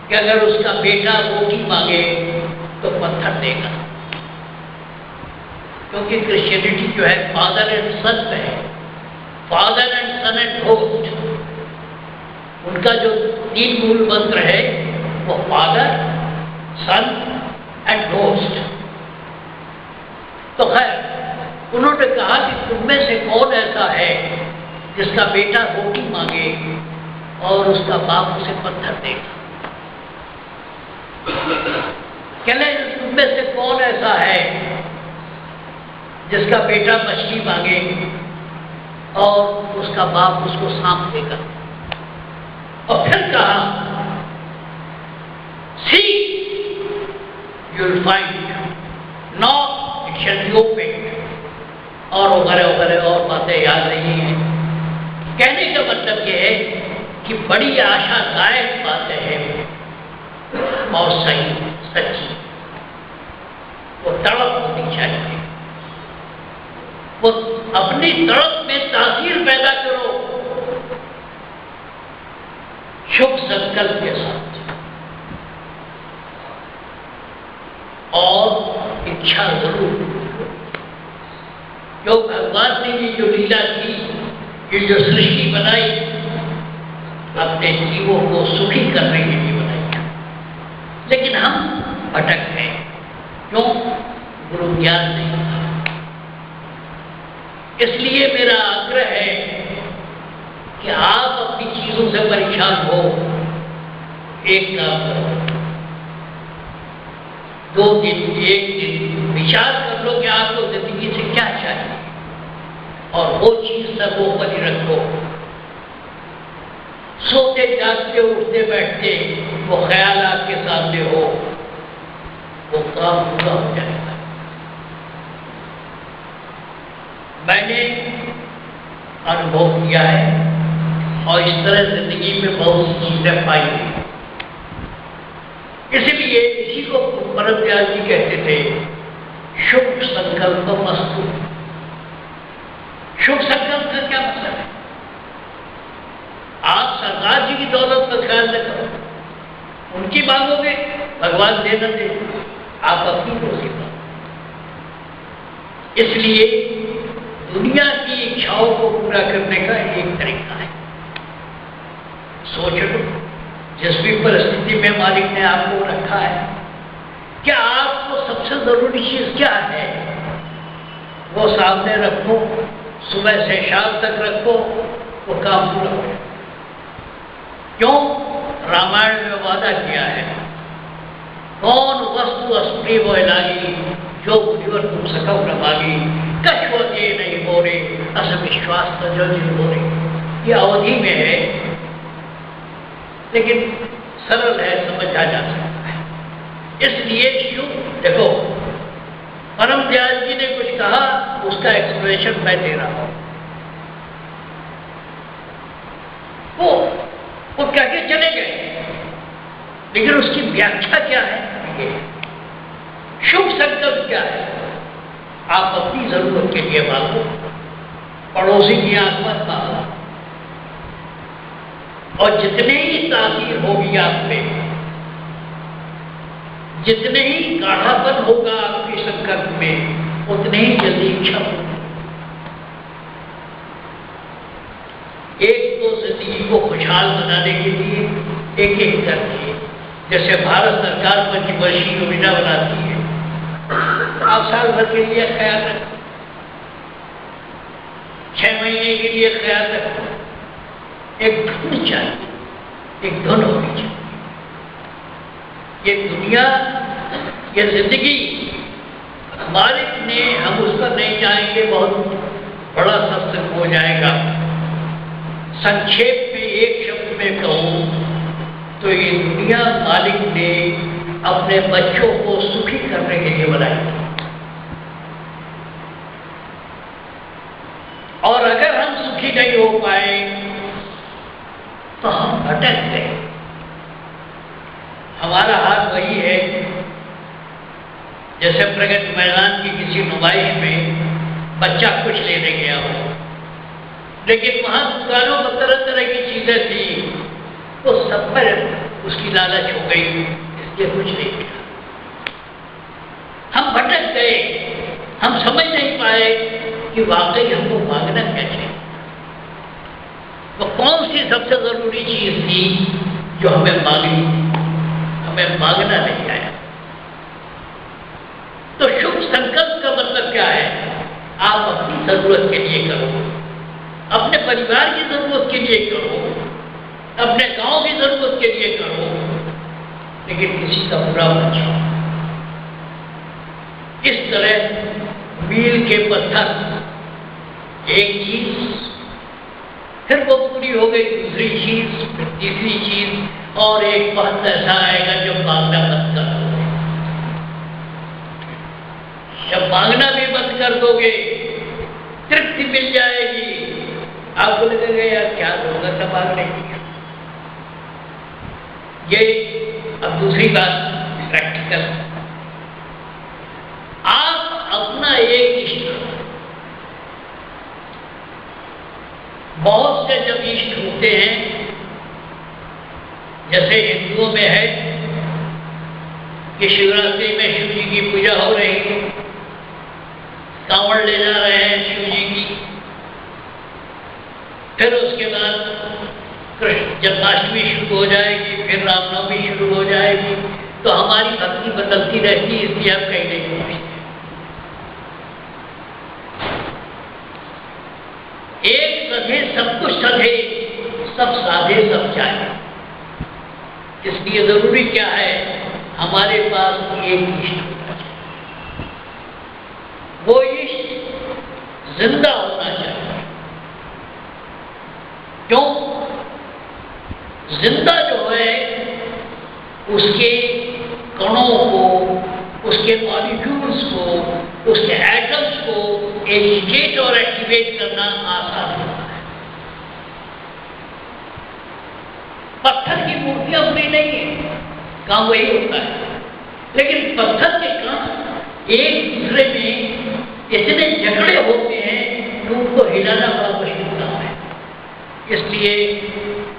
कि अगर उसका बेटा रोटी मांगे तो पत्थर देगा। क्योंकि क्रिश्चियनिटी जो है फादर एंड सन है, father and son and host. उनका जो 3 मूल मंत्र है वो फादर, सन एंड होस्ट। तो खैर उन्होंने कहा कि तुम में से कौन ऐसा है जिसका बेटा रोटी मांगे और उसका बाप उसे पत्थर देगा। कहले तुम में से कौन ऐसा है जिसका बेटा मछली मांगे और उसका बाप उसको सांप देगा। और फिर कहा, see you will find, knock it shall be opened. और वगैरह और बातें याद नहीं है। कहने का मतलब यह है कि बड़ी आशादायक बातें हैं और सही सच्ची। वो तड़प होनी चाहिए, वो अपनी तड़प में तासीर पैदा करो शुभ संकल्प के साथ और इच्छा जरूर। क्यों भगवान ने ये जो लीला की, ये जो सृष्टि बनाई, अपने जीवों को सुखी करने के लिए बनाई। लेकिन हम भटक गए। क्यों? गुरु ज्ञान नहीं था। इसलिए मेरा आग्रह है कि आप अपनी चीजों से परेशान हो, एक काम करो, 2 दिन, 1 दिन विचार कर लो कि आपको जिंदगी से क्या चाहिए और वो चीज सर्वोपरि रखो। सोते जागते उठते बैठते वो ख्याल आपके सामने हो, वो काम पूरा हो जाएगा। मैंने अनुभव किया है और इस तरह जिंदगी में बहुत सी चीजें पाई हैं। इसलिए इसी को परम दयाल जी कहते थे, शुभ संकल्प मस्तु। शुभ संकल्प का क्या मतलब है? आप सरदार जी की दौलत पर ख्याल न करो, उनकी मांगोगे भगवान दे न दे, आप अपनी रोजी पाओ। इसलिए दुनिया की इच्छाओं को पूरा करने का एक तरीका है। सोच लो, जिस भी परिस्थिति में मालिक ने आपको रखा है, क्या आपको सबसे जरूरी चीज क्या है वो सामने रखो, सुबह से शाम तक रखो, वो काम पूरा हो जाए। क्यों? रामायण में वादा किया है, कौन वस्तु अस्प्रिय वो लागी, जो मुनिवर तुम सकव न मांगी, कछुए नहीं बोरे, असविश्वास तजल बोरे। ये अवधि में है, लेकिन सरल है, समझा जा सकता है। इसलिए शुभ देखो, परम दयाल जी ने कुछ कहा, उसका एक्सप्रेशन मैं दे रहा हूं। वो कह के चले गए, लेकिन उसकी व्याख्या क्या है? शुभ संकल्प क्या है? आप अपनी जरूरत के लिए मांगो, पड़ोसी की आंख मत मांगो, और जितने ही तासीर होगी आप पे, जितने ही गाढ़ापन होगा आपके संकल्प में, उतने ही जल्दी इच्छा होगी। एक तो जिंदगी को खुशहाल बनाने के लिए एक एक करके, जैसे भारत सरकार 25 योजना बनाती है, आप साल भर के लिए ख्याल रखो, 6 महीने के लिए ख्याल रखो। एक धुन चाहिए, एक धुन होनी चाहिए। ये दुनिया, ये जिंदगी मालिक ने, हम उस पर नहीं जाएंगे, बहुत बड़ा सत्संग हो जाएगा। संक्षेप में एक शब्द में कहूं तो ये दुनिया मालिक ने अपने बच्चों को सुखी करने के लिए बनाई थी। और अगर हम सुखी नहीं हो पाए तो हम भटक गए। हमारा हाल वही है जैसे प्रगति मैदान की किसी नुमाइश में बच्चा कुछ लेने गया हो, लेकिन वहां दुकानों में तरह तरह की चीजें थी, तो सब पर उसकी लालच हो गई, इसलिए कुछ नहीं किया। हम भटक गए, हम समझ नहीं पाए कि वाकई हमको मांगना क्या चाहिए। तो कौन सी सबसे जरूरी चीज थी जो हमें मांगनी, हमें मांगना नहीं आया। तो शुभ संकल्प का मतलब क्या है? आप अपनी जरूरत के लिए करो, अपने परिवार की जरूरत के लिए करो, अपने गांव की जरूरत के लिए करो, लेकिन किसी का बुरा मत चाहो। इस तरह मील के पत्थर, एक चीज, फिर वो पूरी हो गई दूसरी चीज, फिर तीसरी चीज, और एक वक्त ऐसा आएगा जब मांगना बंद कर दोगे। जब मांगना भी बंद कर दोगे, तृप्ति मिल जाएगी, आपको लगेगा यार क्या होगा सब मांगने की। ये अब दूसरी बात प्रैक्टिकल, आप अपना एक इष्ट, बहुत से जब इष्ट होते हैं, जैसे हिंदुओं में है कि शिवरात्रि में शिव जी की पूजा हो रही है, कांवड़ ले जा रहे हैं शिव जी की। फिर उसके बाद कृष्ण जन्माष्टमी शुरू हो जाएगी, फिर रामनवमी शुरू हो जाएगी, तो हमारी भक्ति बदलती रहती है, इसलिए हम कहीं नहीं पहुंचते। एक सधे सब कुछ सधे, सब साधे सब जाए। इसलिए जरूरी क्या है, हमारे पास एक इष्ट होना चाहिए, वो इष्ट जिंदा होना चाहिए। क्यों? जिंदा जो है उसके कणों को, उसके मॉलिक्यूल्स को, उसके एटम्स को एजिटेट और एक्टिवेट करना आसान होता है। पत्थर की मूर्तियां बुरी नहीं है, काम वही होता है, लेकिन पत्थर के काम एक दूसरे में इतने झगड़े होते हैं कि उनको हिलाना बड़ा मुश्किल काम है। इसलिए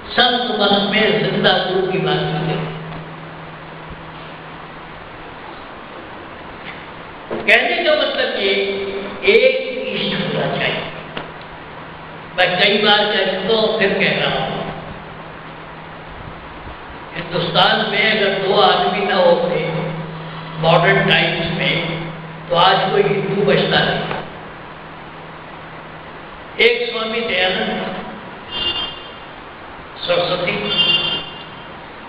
संत मन में जिंदा गुरु की बात की गई। कहने का मतलब ये एक इष्ट होना चाहिए। मैं कई बार कह चुका हूं, फिर कह रहा हूं, हिंदुस्तान में अगर दो आदमी न होते मॉडर्न टाइम्स में, तो आज कोई हिंदू बचता नहीं। एक स्वामी दयानंद सरस्वती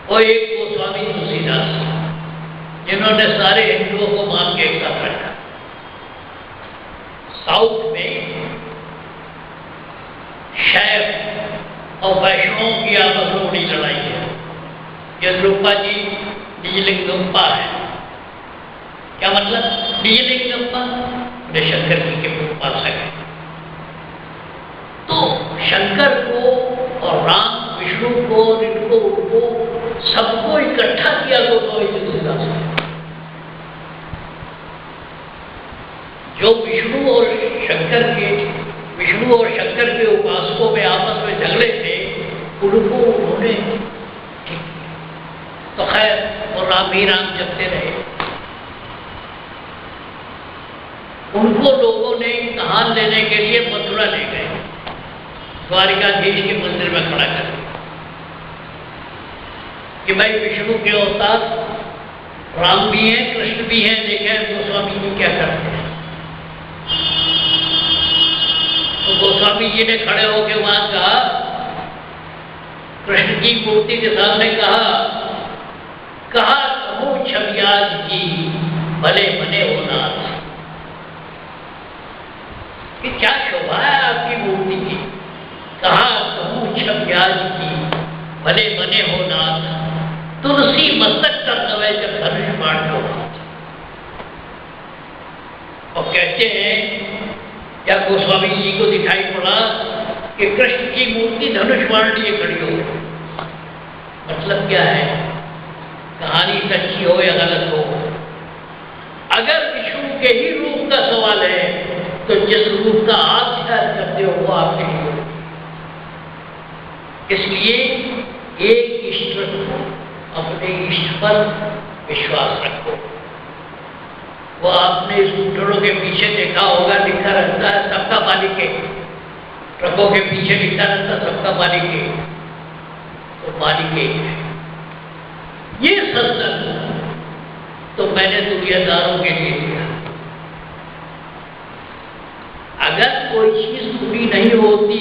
और एक गोस्वामी तुलसीदास, जिन्होंने सारे हिंदुओं को मान के एक साथ रखा। साउथ में शैव और वैष्णवों की आपस में बड़ी लड़ाई है। यद्रूपा जी निजलिंगम्पा है। क्या मतलब? निजलिंगम्पा शंकर जी के उपासक है। तो शंकर को और राम विष्णु को, इनको उनको सबको इकट्ठा किया तो तुलसीदास ने। जो विष्णु और शंकर के उपासकों में आपस में झगड़े थे, उनको उन्होंने ठीक किया। तो खैर वो राम ही राम जपते रहे। उनको लोगों ने इम्तिहान लेने के लिए मथुरा ले गए, द्वारिकाधीश के मंदिर में खड़ा कर दिया कि भाई विष्णु के अवतार राम भी हैं, कृष्ण भी हैं, देखें गोस्वामी जी क्या करते हैं। तो गोस्वामी जी ने खड़े होकर वहां कहा, कृष्ण की मूर्ति के सामने कहा कहूं छबियाज की भले बने हो नाथ। कि क्या शोभा है आपकी मूर्ति की। कहा कहूं छबियाज की भले बने हो नाथ, तुलसी मस्तक कर दवे जब धनुष बाण लो। और कहते हैं क्या गोस्वामी जी को दिखाई पड़ा कि कृष्ण की मूर्ति धनुष बाण लिए खड़ी हो। मतलब क्या है? कहानी सच्ची हो या गलत हो, अगर विष्णु के ही रूप का सवाल है तो जिस रूप का आप ध्यान करते हो वो आपके लिए हो। इसलिए एक इष्ट रखो, अपने इष्ट पर विश्वास रखो। वो आपने स्कूटरों के पीछे देखा होगा, लिखा रहता है सबका मालिक है। ट्रकों के पीछे लिखा रहता है सबका मालिक है। तो मालिक एक है। ये सत्संग तो मैंने दुनियादारों के लिए दिया। अगर कोई चीज पूरी नहीं होती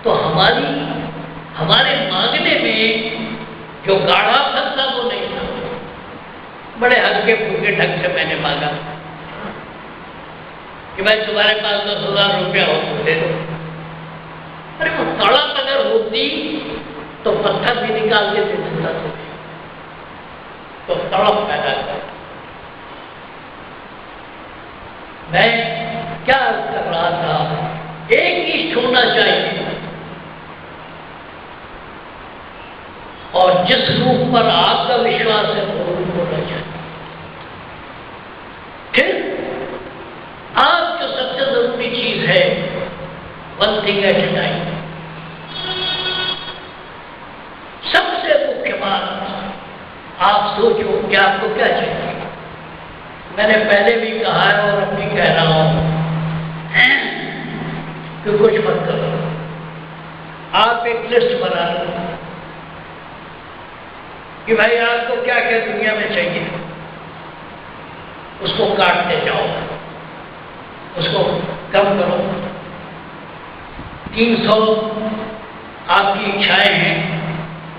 तो हमारे मांगने में जो गाढ़ापन था वो नहीं था। बड़े हल्के फुल्के ढंग से मैंने मांगा कि भाई तुम्हारे पास 10,000 रुपया हो तो दे दो। अरे वो तड़प अगर होती तो पत्थर भी निकाल के दे देता था। तो तड़प पैदा कर। मैं क्या कर रहा था? एक इष्ट होना चाहिए और जिस रूप पर आपका विश्वास है वो रूप होना चाहिए। फिर आप जो सबसे जरूरी चीज है, one thing at a time, सबसे मुख्य बात, आप सोचो कि आपको क्या चाहिए। मैंने पहले भी कहा है और अब भी कह रहा हूं कि कुछ मत करो, आप एक लिस्ट बना लो कि भाई आपको क्या क्या दुनिया में चाहिए, उसको काटते जाओ, उसको कम करो। 300 आपकी इच्छाएं हैं,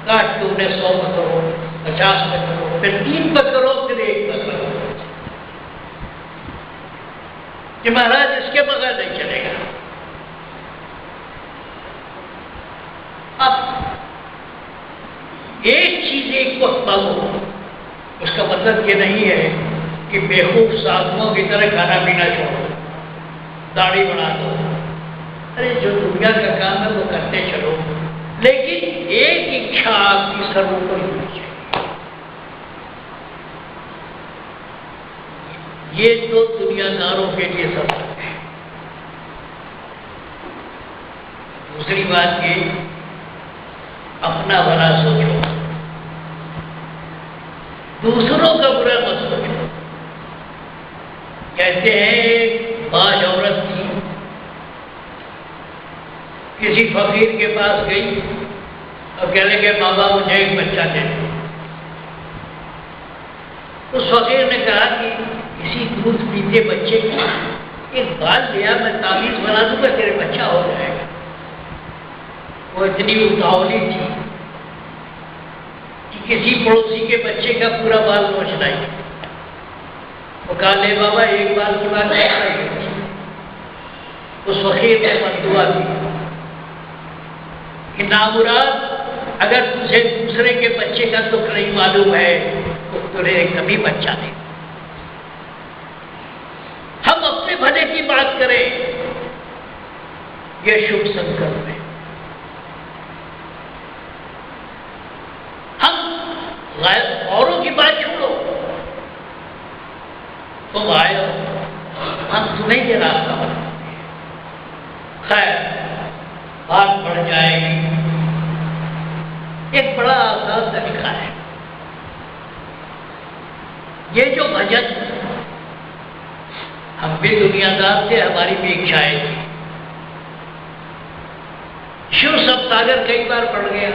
काट के उन्हें 100 में करो, 50 में करो, फिर 3 पर करो, फिर 1 पर करो कि महाराज इसके बगैर नहीं चलेगा। अब एक चीज एक वक्त पालो, उसका मतलब ये नहीं है कि बेवकूफ साधुओं की तरह खाना पीना छोड़ो, दाढ़ी बना दो। अरे जो दुनिया का काम है वो करते चलो, लेकिन एक इच्छा आपकी सर्वोपरि होनी चाहिए। ये तो दुनियादारों के लिए सब है। दूसरी बात ये, अपना भला सोचो, दूसरों का बुरा मत सोचो। कहते हैं एक बाज औरत थी, किसी फकीर के पास गई और कहने के बाबा मुझे एक बच्चा दे दो। उस फकीर ने कहा कि किसी दूध पीते बच्चे की एक बाल लिया, मैं ताबीज बना दूंगा, तेरे बच्चा हो जाएगा। वो इतनी उतावली थी कि किसी पड़ोसी के बच्चे का पूरा बाल नोच लाई। वो कहा ले बाबा, एक बाल की बात नहीं। उस फकीर ने बददुआ दी कि नामुराद, अगर तुझे दूसरे के बच्चे का दुख नहीं मालूम है तो तुझे कभी बच्चा नहीं। हम अपने भले की बात करें, यह शुभ संकल्प है। हम औरों की बात छोड़ो, तुम आए हो, हम तुम्हें ये रास्ता बताएंगे। खैर, बात बढ़ जाएगी। एक बड़ा आसान तरीका है, ये जो भजन, हम भी दुनियादार थे, हमारी भी इच्छाएं थी। शिव सप्तागर कई बार पढ़ गया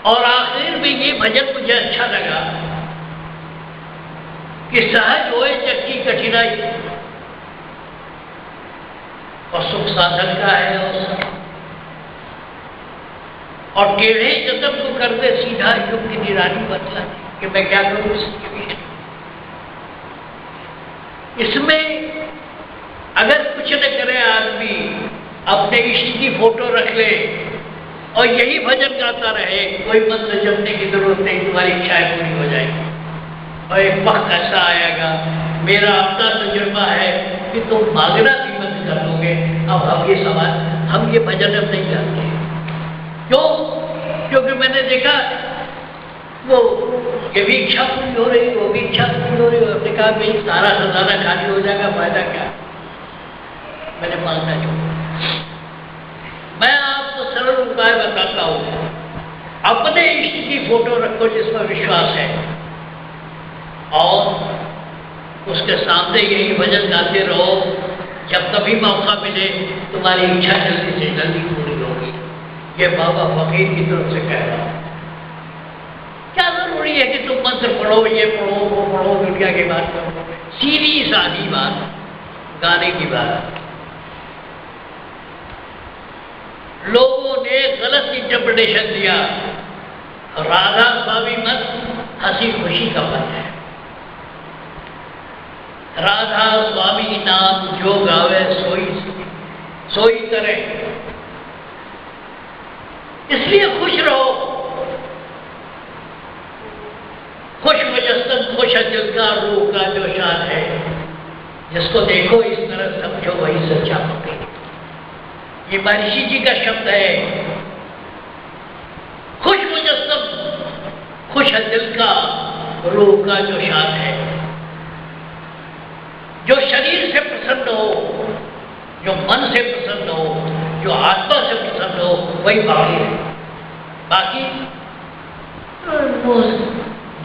और आखिर में ये भजन मुझे अच्छा लगा कि सहज होए जग की कठिनाई और सुख साधन का है और टेढ़े जतन को कर दे सीधा युग की निराली बतला कि मैं क्या करूं इसके बीच। इसमें अगर कुछ न करे आदमी, अपने इष्ट की फोटो रख ले और यही भजन गाता रहे, कोई मंत्र जपने की जरूरत नहीं, तुम्हारी इच्छाएं पूरी हो जाएगी। और एक वक्त ऐसा आएगा, मेरा अपना तजुर्बा है कि तुम मांगना भी बंद कर दोगे। अब हम ये भजन अब नहीं गाते। क्यों? क्योंकि मैंने देखा वो ये भी इच्छा पूरी हो रही, वो भी इच्छा पूरी हो रही। उसने कहा भाई सारा खजाना खाली हो जाएगा, फायदा क्या? मैंने मांगना छोड़ा। मैं आपको सरल उपाय बताता हूं, अपने इष्ट की फोटो रखो जिसमें विश्वास है और उसके सामने यही भजन गाते रहो। जब कभी मौका मिले तुम्हारी इच्छा जल्दी से जल्दी पूरी होगी। ये बाबा फकीर की तरफ से कह रहा हूं। क्या जरूरी है कि तुम मंत्र पढ़ो, ये पढ़ो, वो पढ़ो, दुनिया की बात करो। सीधी सादी बात, गाने की बात। लोगों ने गलत इंटरप्रिटेशन दिया। राधा स्वामी मत हंसी खुशी का मत है। राधा स्वामी नाम जो गावे सोई करे। इसलिए खुश रहो, खुश मुजस्सम खुश दिल का रूह का जो शान है। जिसको देखो इस तरह समझो वही सच्चा फकीर। ये महर्षि जी का शब्द है। खुश मुजस्सम खुश दिल का रूह का जो शान है। जो शरीर से प्रसन्न हो, जो मन से प्रसन्न हो, जो आत्मा से प्रसन्न हो, वही फकीर है। बाकी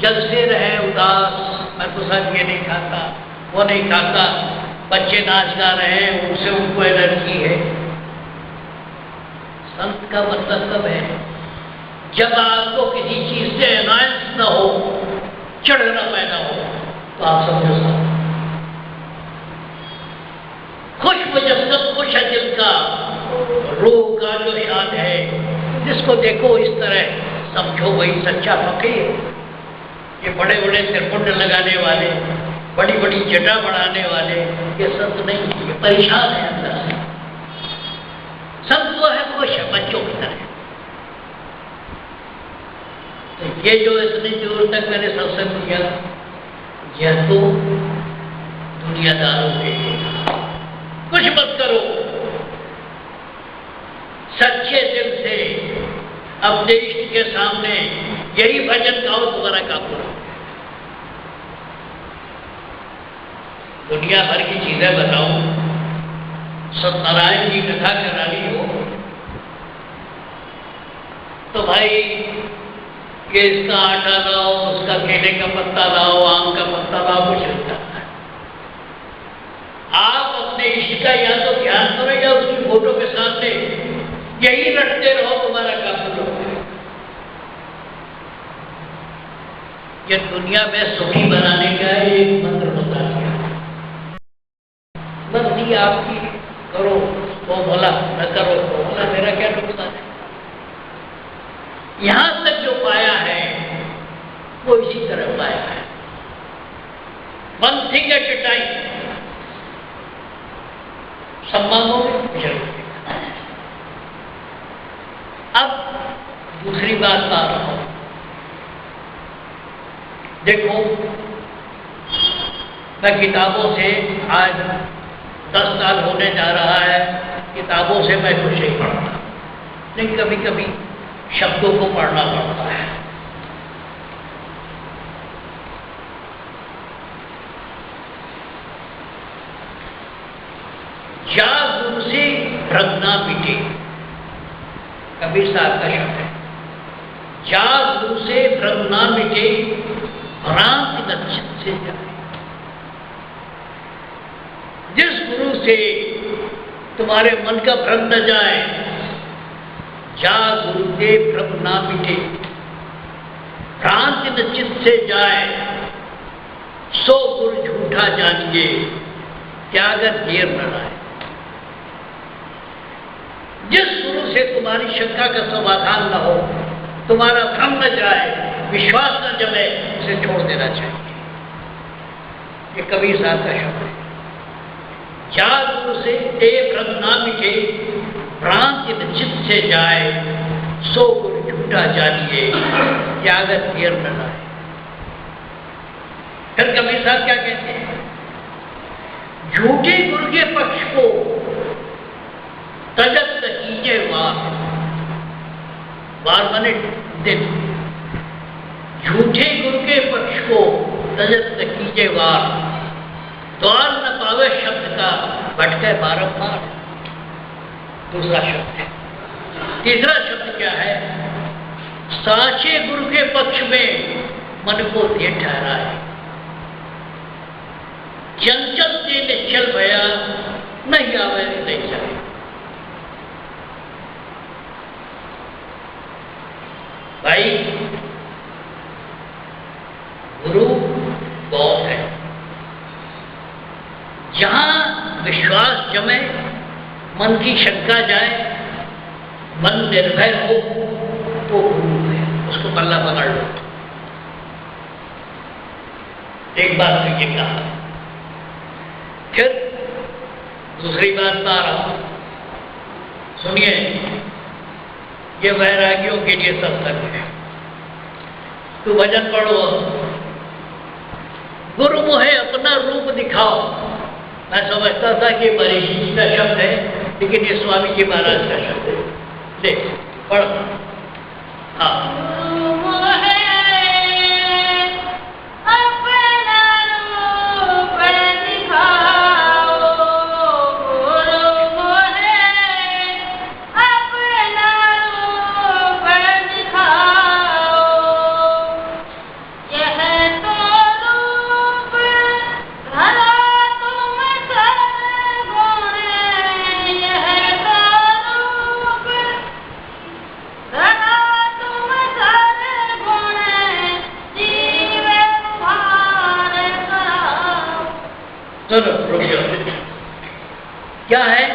जलसे रहे उदास, मैं तो सर ये नहीं खाता, वो नहीं खाता, बच्चे नाच गा रहे हैं उनसे उनको एलर्जी है। संत का मतलब तब है जब आपको किसी चीज से एनायंस न हो, चढ़ना पैदा हो, तो आप समझो संत। खुश मुजस्सद खुश है जिनका रूह का जो शान है, जिसको देखो इस तरह समझो वही सच्चा फकीर। ये बड़े बड़े सिरपुंड लगाने वाले, बड़ी बड़ी जटा बढ़ाने वाले ये संत नहीं, ये परेशान है अंदर से। संत वो है खुश है बच्चों की तरह। तो ये जो इतनी दूर तक मैंने सत्संग किया, यह तो दुनियादारों के लिए। कुछ मत करो, सच्चे दिल से अपने इष्ट के सामने यही भजन गाओ, तुम्हारा काम करो। दुनिया भर की चीजें बताओ, सत्यनारायण की कथा करानी हो तो भाई ये इसका आटा लाओ, उसका केले का पत्ता लाओ, आम का पत्ता लाओ, कुछ नहीं करता है। आप अपने इष्ट का या तो ध्यान करो या उसकी फोटो के सामने यही रटते रहो, तुम्हारा काम करो। ये दुनिया में सुखी बनाने का एक मंत्र बता दिया। मर्जी आपकी, करो तो भला, न करो तो भला, मेरा क्या नुकसान है। यहां तक जो पाया है वो इसी तरह पाया है। One thing at a time, सम्मानों में जरूर। अब दूसरी बात आ रहा हूं, देखो मैं किताबों से आज 10 साल होने जा रहा है, किताबों से मैं कुछ नहीं पढ़ता, लेकिन कभी कभी शब्दों को पढ़ना पड़ता है। जा गुरु से भ्रम ना मिटे, कबीर साहब का शब्द है। जा गुरु से भ्रम ना मिटे, भ्रांति न चित्त से जाए। जिस गुरु से तुम्हारे मन का भ्रम न जाए, जा गुरु के भ्रम ना मिटे, भ्रांति न चित्त से जाए, सो गुरु झूठा जानिए, त्यागत देर न लाए। जिस गुरु से तुम्हारी शंका का समाधान न हो, तुम्हारा भ्रम न जाए, विश्वास न जमे, उसे छोड़ देना चाहिए। ये कबीर साहब का शब्द है। जा गुरु से ते भ्रम ना मिटे, भ्रांति न चित्त से जाए, सो गुरु झूठा जानिए, त्यागत देर न लाए। फिर कबीर साहब क्या कहते हैं? झूठे गुरु के पक्ष को तजत कीजिए वार, वार माने दिन। झूठे गुरु के पक्ष को तजत कीजिए वार, द्वार न पावे शब्द का भटके बारंबार। दूसरा शब्द है। तीसरा शब्द क्या है? साचे गुरु के पक्ष में मन को दे ठहराए, चंचल से निश्चल भया, नहीं आवे नहीं चले। भाई गुरु बहुत है। जहां विश्वास जमे, मन की शंका जाए, मन निर्भय हो, तो गुरु है, उसको पल्ला पकड़ लो। एक बात तो ये कहा। फिर दूसरी बात बता रहा हूं, सुनिए। ये वैरागियों के लिए सत्संग है। तू भजन पढ़ो, गुरु मुझे अपना रूप दिखाओ। मैं समझता था कि महर्षि जी का शब्द है, लेकिन ये स्वामी जी महाराज का शब्द है। ले पढ़। हाँ, चलो रुक जाओ। क्या है?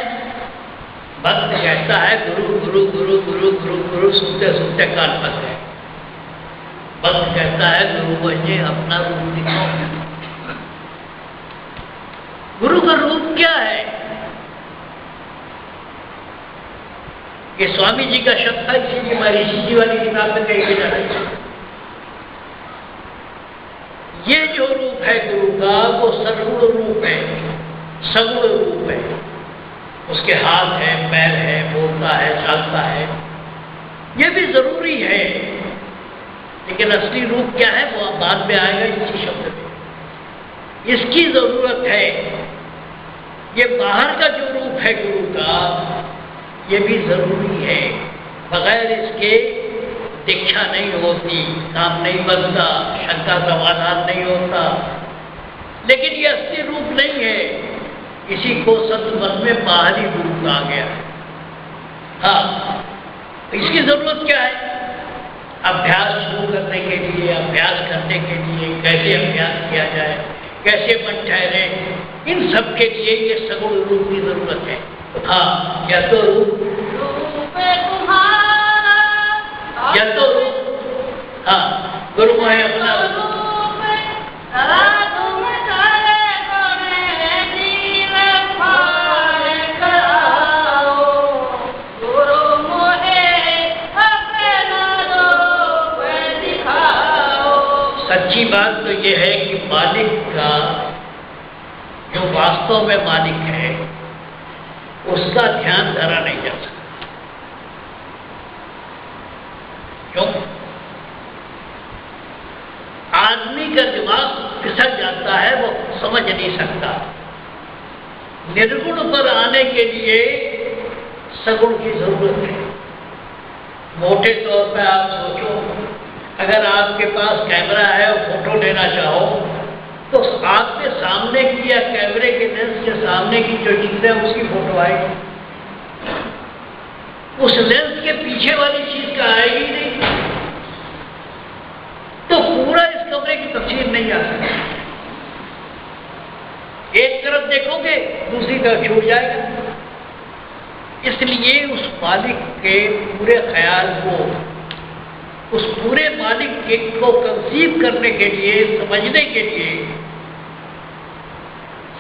भक्त कहता है गुरु गुरु गुरु गुरु गुरु गुरु, सुनते सुनते कान फंस गए। भक्त कहता है गुरु मुझे अपना रूप दिखाओ। गुरु का रूप क्या है? ये स्वामी जी का शब्द था, इसीलिए महर्षि जी वाली किताब में कही जा रही है। ये जो रूप है गुरु का, वो सगुण रूप है, सगुण रूप है। उसके हाथ है, पैर है, बोलता है, चलता है, ये भी जरूरी है। लेकिन असली रूप क्या है वो बाद में आएगा इसी शब्द में। इसकी जरूरत है। ये बाहर का जो रूप है गुरु का, ये भी जरूरी है। बगैर इसके दीक्षा नहीं होती, काम नहीं बनता, शंका समाधान नहीं होता। लेकिन ये असली रूप नहीं है। इसी को सत्संग में बाहरी रूप कहा गया है। हाँ, इसकी जरूरत क्या है? अभ्यास शुरू करने के लिए, अभ्यास करने के लिए, कैसे अभ्यास किया जाए, कैसे मन ठहरे, इन सब के लिए ये सगुण रूप की जरूरत है। हाँ, या तो रूप, या तो रूप, हाँ, गुरु है अपना रूप। सच्ची बात तो ये है कि मालिक का, जो वास्तव में मालिक है, उसका ध्यान धरा नहीं जा सकता। क्यों? आदमी का दिमाग फिसल जाता है, वो समझ नहीं सकता। निर्गुण पर आने के लिए सगुण की जरूरत है। मोटे तौर पर आप सोचो, अगर आपके पास कैमरा है और फोटो लेना चाहो, तो आपके सामने की या कैमरे के लेंस के सामने की जो चीज है उसकी फोटो आएगी। उस लेंस के पीछे वाली चीज का आएगी नहीं, तो पूरा इस कमरे की तस्वीर नहीं आ सकती। एक तरफ देखोगे, दूसरी तरफ छूट जाएगा। इसलिए उस मालिक के पूरे ख्याल को, उस पूरे मालिक के को कंसीव करने के लिए, समझने के लिए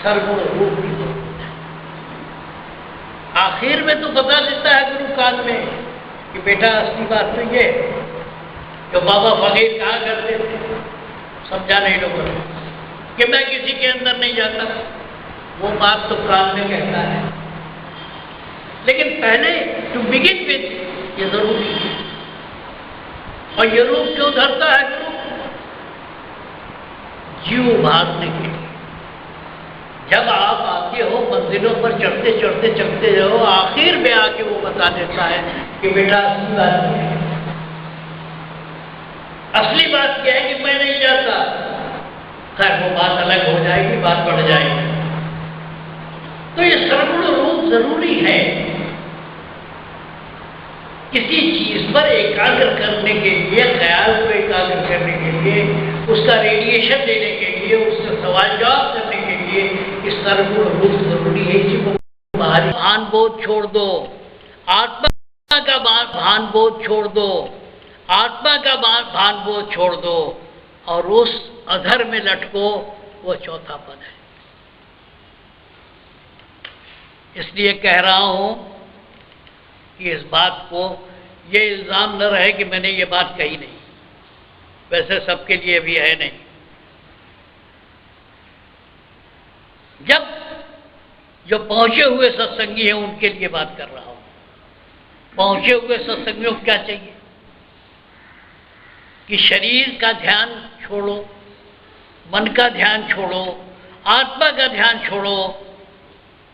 सर्वगुण रूप की जरूरत है। आखिर में तो बता देता है गुरु काल में कि बेटा असली बात तो ये जो बाबा फकीर कहा करते थे, समझा नहीं लोगों ने कि मैं किसी के अंदर नहीं जाता, वो बात तो काल में कहता है। लेकिन पहले टू बिगिन विथ ये जरूरी है। और ये रूप क्यों धरता है गुरु? जीव उभारने के लिए। जब आप आते हो, मंजिलों पर चढ़ते चढ़ते चढ़ते हो, आखिर में आके वो बता देता है कि बेटा असली बात क्या है। असली बात क्या है कि मैं नहीं जाता। खैर वो बात अलग हो जाएगी, बात बढ़ जाएगी। तो ये सर्वगुण रूप जरूरी है। किसी चीज पर एकाग्र करने के लिए, ख्याल को एकाग्र करने के लिए, उसका रेडिएशन देने के लिए, उससे सवाल जवाब करने के लिए इस सर्वगुण रूप जरूरी है। इसी को बाहरी भान बोध छोड़ दो, आत्मा का भान बोध छोड़ दो, आत्मा का भान बोध छोड़ दो और उस अधर में लटको, वो चौथा पद है। इसलिए कह रहा हूं कि इस बात को, ये इल्जाम न रहे कि मैंने ये बात कही नहीं। वैसे सबके लिए भी है नहीं। जब जो पहुंचे हुए सत्संगी हैं उनके लिए बात कर रहा हूं। पहुंचे हुए सत्संगियों को क्या चाहिए कि शरीर का ध्यान छोड़ो, मन का ध्यान छोड़ो, आत्मा का ध्यान छोड़ो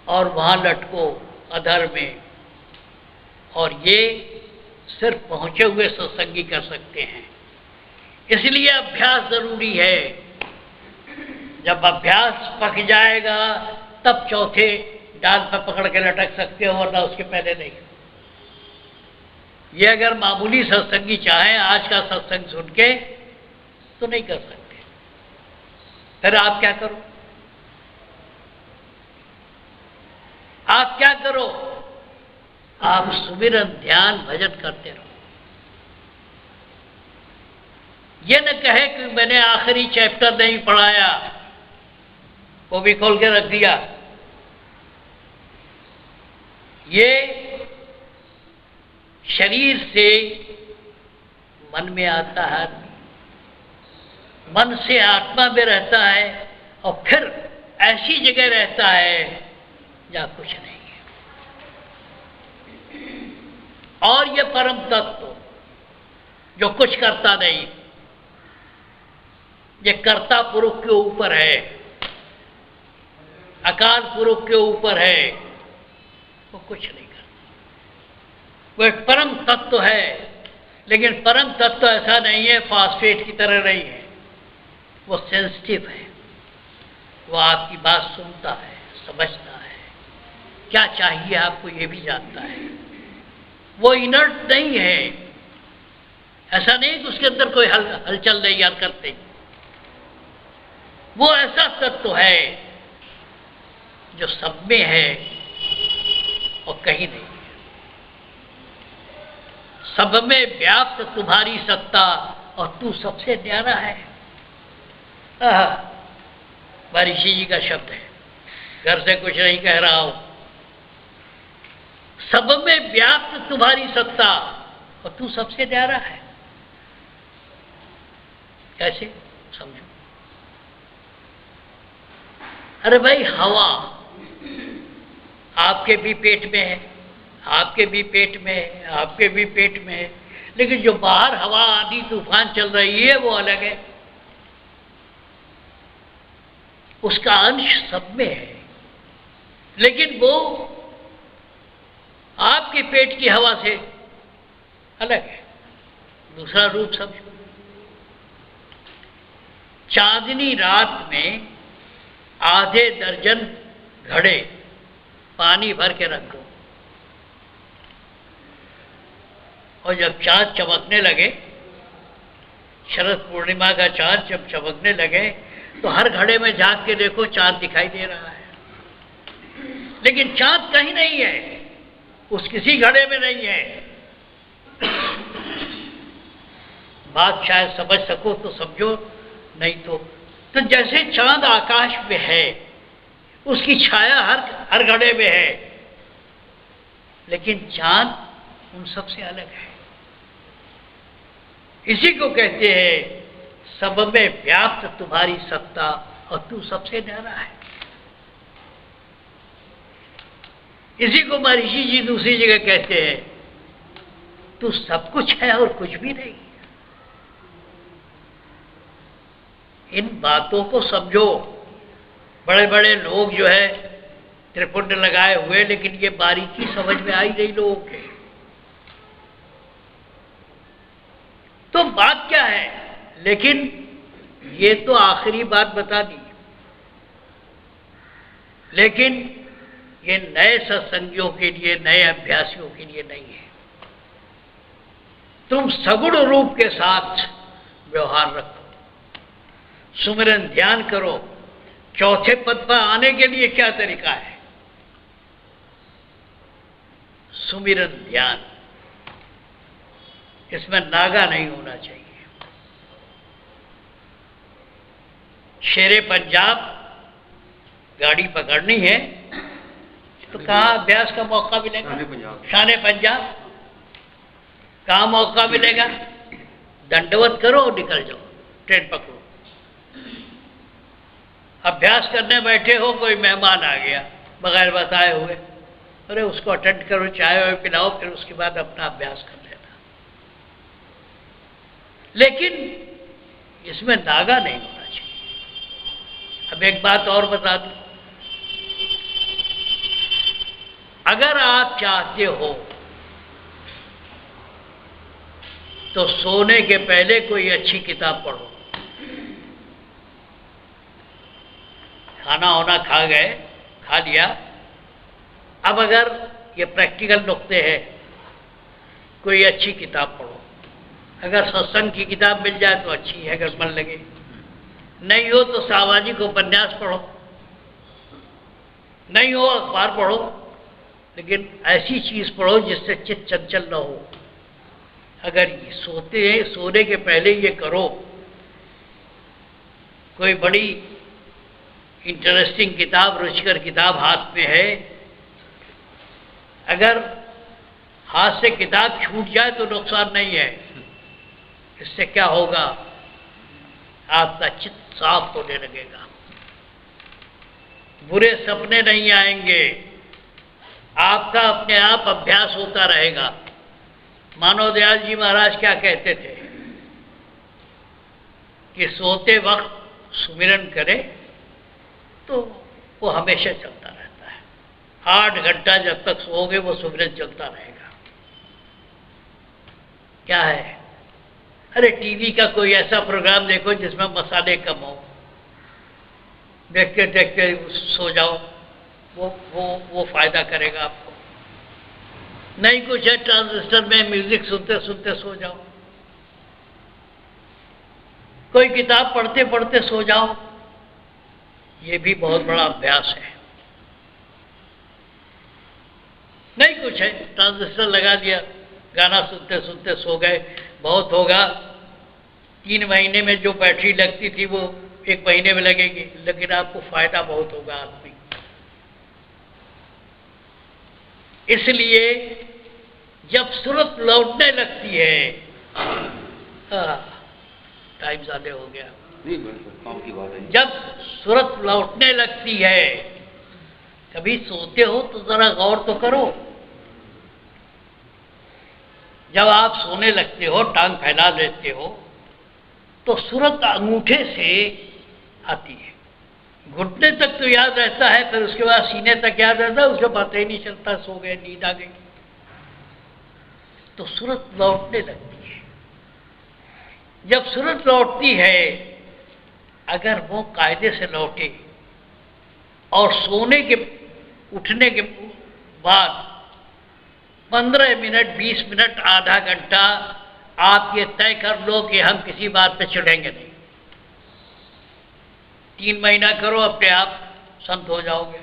और वहां लटको अधर में। और ये सिर्फ पहुंचे हुए सत्संगी कर सकते हैं। इसलिए अभ्यास जरूरी है। जब अभ्यास पक जाएगा तब चौथे डाल पर पकड़ के लटक सकते हो, वरना उसके पहले नहीं। ये अगर मामूली सत्संगी चाहें आज का सत्संग सुन के तो नहीं कर सकते। फिर आप क्या करो? आप क्या करो, आप सुमिरन ध्यान भजन करते रहो। ये न कहे कि मैंने आखिरी चैप्टर नहीं पढ़ाया, वो भी खोल के रख दिया। ये शरीर से मन में आता है, मन से आत्मा में रहता है, और फिर ऐसी जगह रहता है जहां कुछ नहीं है। और ये परम तत्व जो कुछ करता नहीं, ये कर्ता पुरुष के ऊपर है, अकाल पुरुष के ऊपर है, वो कुछ नहीं करता। वो एक परम तत्व है, लेकिन परम तत्व ऐसा नहीं है, फास्फेट की तरह नहीं है। वो सेंसिटिव है, वो आपकी बात सुनता है, समझता है, क्या चाहिए आपको ये भी जानता है। वो इनर्ट नहीं है, ऐसा नहीं कि उसके अंदर कोई हलचल नहीं, हरकत नहीं। वो ऐसा तत्व है जो सब में है और कहीं नहीं है। सब में व्याप्त तुम्हारी सत्ता, और तू सबसे न्यारा है। महर्षि जी का शब्द है, घर से कुछ नहीं कह रहा हूं। सब में व्याप्त तुम्हारी सत्ता, और तू सबसे न्यारा है। कैसे समझो? अरे भाई, हवा आपके भी पेट में है, आपके भी पेट में है, आपके भी पेट में है, लेकिन जो बाहर हवा आंधी तूफान चल रही है वो अलग है। उसका अंश सब में है, लेकिन वो आपके पेट की हवा से अलग है, दूसरा रूप समझो। चांदनी रात में आधे दर्जन घड़े पानी भर के रख दो, और जब चांद चमकने लगे, शरद पूर्णिमा का चांद जब चमकने लगे, तो हर घड़े में झांक के देखो, चांद दिखाई दे रहा है, लेकिन चांद कहीं नहीं है, उस किसी घड़े में नहीं है। बात शायद समझ सको तो समझो, नहीं तो जैसे चांद आकाश में है, उसकी छाया हर घड़े में है, लेकिन चांद उन सब से अलग है। इसी को कहते हैं सब में व्याप्त तुम्हारी सत्ता, और तू सबसे न्यारा है। इसी को महर्षि जी दूसरी जगह कहते हैं, तू सब कुछ है और कुछ भी नहीं। इन बातों को समझो। बड़े बड़े लोग जो है त्रिपुंड लगाए हुए, लेकिन ये बारीकी समझ में आई नहीं लोगों के। तो बात क्या है? लेकिन ये तो आखिरी बात बता दी, लेकिन ये नए सत्संगियों के लिए, नए अभ्यासियों के लिए नहीं है। तुम सगुण रूप के साथ व्यवहार रखो, सुमिरन ध्यान करो। चौथे पद पर आने के लिए क्या तरीका है? सुमिरन ध्यान, इसमें नागा नहीं होना चाहिए। शेरे पंजाब गाड़ी पकड़नी है तो कहाँ अभ्यास का मौका मिलेगा? शाने पंजाब कहाँ मौका मिलेगा? दंडवत करो और निकल जाओ, ट्रेन पकड़ो। अभ्यास करने बैठे हो, कोई मेहमान आ गया बगैर बताए हुए, अरे उसको अटेंड करो, चाय वाय पिलाओ, फिर उसके बाद अपना अभ्यास कर लेना। लेकिन इसमें नागा नहीं होना चाहिए। अब एक बात और बता दूं, अगर आप चाहते हो तो सोने के पहले कोई अच्छी किताब पढ़ो। खाना होना खा गए, खा लिया, अब अगर ये प्रैक्टिकल नुक्ते हैं, कोई अच्छी किताब पढ़ो। अगर सत्संग की किताब मिल जाए तो अच्छी है, अगर मन लगे, नहीं हो तो सामाजिक उपन्यास पढ़ो, नहीं हो अखबार पढ़ो, लेकिन ऐसी चीज़ पढ़ो जिससे चित्त चंचल न हो। अगर सोने के पहले ये करो, कोई बड़ी इंटरेस्टिंग किताब, रुचिकर किताब हाथ में है, अगर हाथ से किताब छूट जाए तो नुकसान नहीं है। इससे क्या होगा, आपका चित्त साफ होने लगेगा, बुरे सपने नहीं आएंगे, आपका अपने आप अभ्यास होता रहेगा। मानव दयाल जी महाराज क्या कहते थे कि सोते वक्त सुमिरन करे तो वो हमेशा चलता रहता है। 8 घंटा जब तक सोओगे वो सुमिरन चलता रहेगा। क्या है, अरे टीवी का कोई ऐसा प्रोग्राम देखो जिसमें मसाले कम हो, देखते देखते सो जाओ, वो फायदा करेगा आपको। नहीं कुछ है, ट्रांजिस्टर में म्यूजिक सुनते सुनते सो जाओ, कोई किताब पढ़ते पढ़ते सो जाओ, ये भी बहुत बड़ा अभ्यास है। नहीं कुछ है, ट्रांजिस्टर लगा दिया, गाना सुनते सुनते सो गए, बहुत होगा 3 महीने में जो बैटरी लगती थी वो 1 महीने में लगेगी, लेकिन आपको फायदा बहुत होगा आदमी। इसलिए जब सूरत लौटने लगती है, टाइम ज़्यादा हो गया, काम की बात है। जब सूरत लौटने लगती है, कभी सोते हो तो जरा गौर तो करो। जब आप सोने लगते हो, टांग फैला लेते हो, तो सूरत अंगूठे से आती है, घुटने तक तो याद रहता है, फिर उसके बाद सीने तक याद रहता है, उसके पता ही नहीं चलता, सो गए, नींद आ गई। तो सूरत लौटने लगती है। जब सूरत लौटती है, अगर वो कायदे से लौटे और सोने के उठने के बाद 15 मिनट, 20 मिनट, आधा घंटा आप ये तय कर लो कि हम किसी बात पे चिढ़ेंगे नहीं। 3 महीना करो, अपने आप संत हो जाओगे।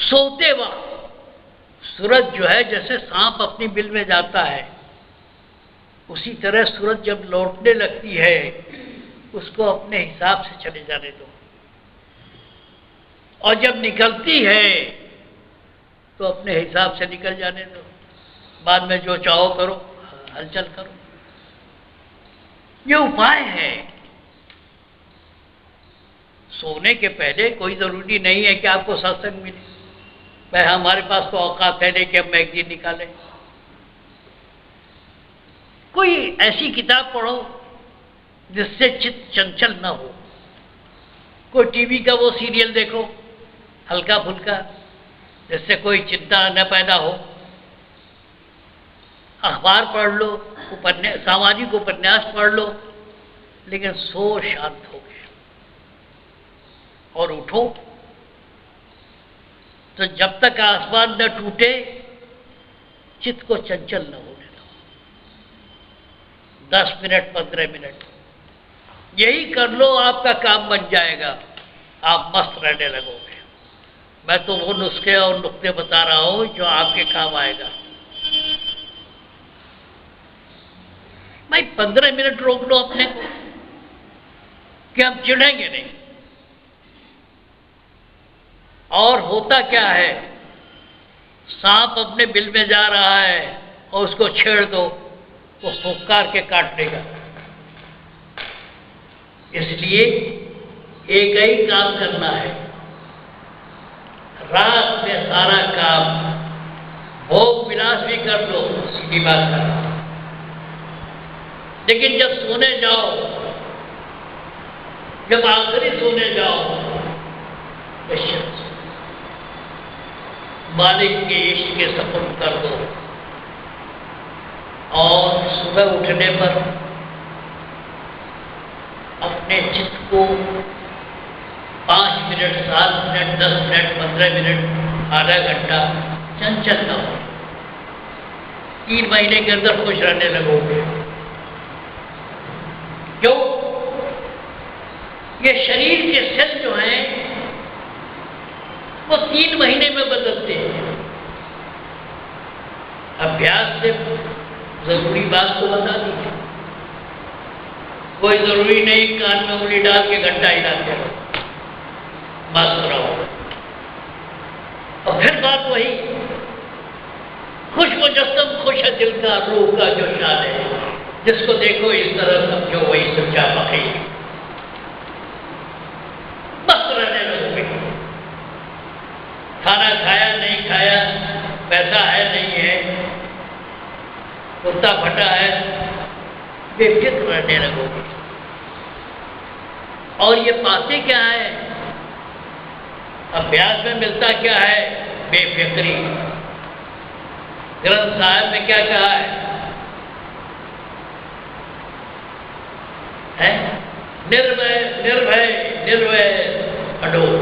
सोते वक्त सूरज जो है, जैसे सांप अपनी बिल में जाता है, उसी तरह सूरज जब लौटने लगती है, उसको अपने हिसाब से चले जाने दो, और जब निकलती है तो अपने हिसाब से निकल जाने दो। बाद में जो चाहो करो, हलचल करो। ये उपाय है। सोने के पहले कोई जरूरी नहीं है कि आपको सत्संग मिले। भाई हमारे पास तो औकात है नहीं कि हम मैगजीन निकालें। कोई ऐसी किताब पढ़ो जिससे चित्त चंचल न हो। कोई टीवी का वो सीरियल देखो हल्का फुल्का, जिससे कोई चिंता न पैदा हो। अखबार पढ़ लो, सामाजिक उपन्यास पढ़ लो, लेकिन सो शांत हो गए और उठो तो जब तक आसमान न टूटे, चित्त को चंचल न होने दो। 10 मिनट, 15 मिनट यही कर लो, आपका काम बन जाएगा, आप मस्त रहने लगोगे। मैं तो वो नुस्खे और नुक्ते बता रहा हूं जो आपके काम आएगा। भाई 15 मिनट रोक लो अपने को कि हम चिढ़ेंगे नहीं। और होता क्या है, सांप अपने बिल में जा रहा है और उसको छेड़ दो, वो फुफकार के काट देगा। इसलिए एक ही काम करना है, रात में सारा काम, भोग विलास भी कर लो, सीधी बात कर, लेकिन जब सोने जाओ, जब आखिरी सोने जाओ, मालिक के इश्क के सपुर्द कर दो। और सुबह उठने पर अपने चित्त को 5 मिनट, 7 मिनट, 10 मिनट, 15 मिनट, आधा घंटा चंचल न हो। 3 महीने के अंदर खुश रहने लगोगे। क्यों? ये शरीर के सेल जो हैं वो 3 महीने में बदलते हैं। अभ्यास से जरूरी बात तो बता दी है। कोई जरूरी नहीं कान में उंगली डाल के घंटा हिलाते रहो, मस्त रहो। और फिर बात वही, खुश मुजस्सम खुश है दिल का, रूह का जो शान है, जिसको देखो इस तरह समझो वही सच्चा फकीर। मस्त रहने लगोगे। खाना खाया नहीं खाया, पैसा है नहीं है, कुत्ता फटा है, बेफिक्र रहने लगोगे। और ये पाते क्या है? अभ्यास में मिलता क्या है? बेफिक्री। ग्रंथ साहब में क्या कहा है? निर्भय निर्भय निर्भय अडोल।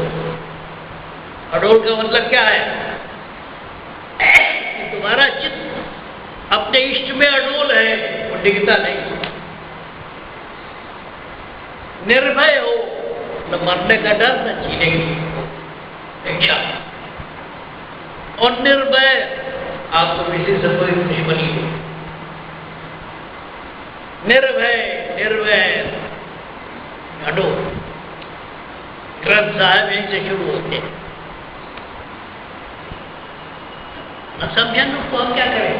अडोल का मतलब क्या है? कि तुम्हारा चित्त अपने इष्ट में अडोल है, वो डिगता नहीं। निर्भय हो, न मरने का डर न जीने की इच्छा। और निर्भय, आपको किसी से कोई दुश्मनी हो। निर्भय निर्भय अडोल। ग्रंथ साहब यहीं से शुरू होते हैं। न समझन उसको हम क्या करें?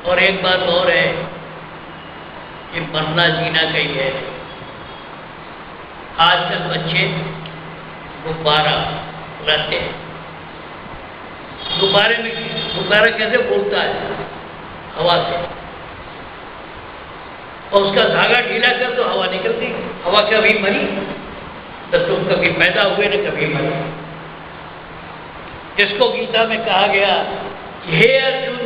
और एक बात और है, ये मरना जीना कहीं है। आजकल बच्चे गुब्बारा रहते हैं। गुब्बारा कैसे बोलता है? हवा से। और उसका धागा ढीला कर तो हवा निकलती। हवा कभी मरी तो तुम कभी पैदा हुए न कभी मरे। जिसको गीता में कहा गया कि हे अर्जुन,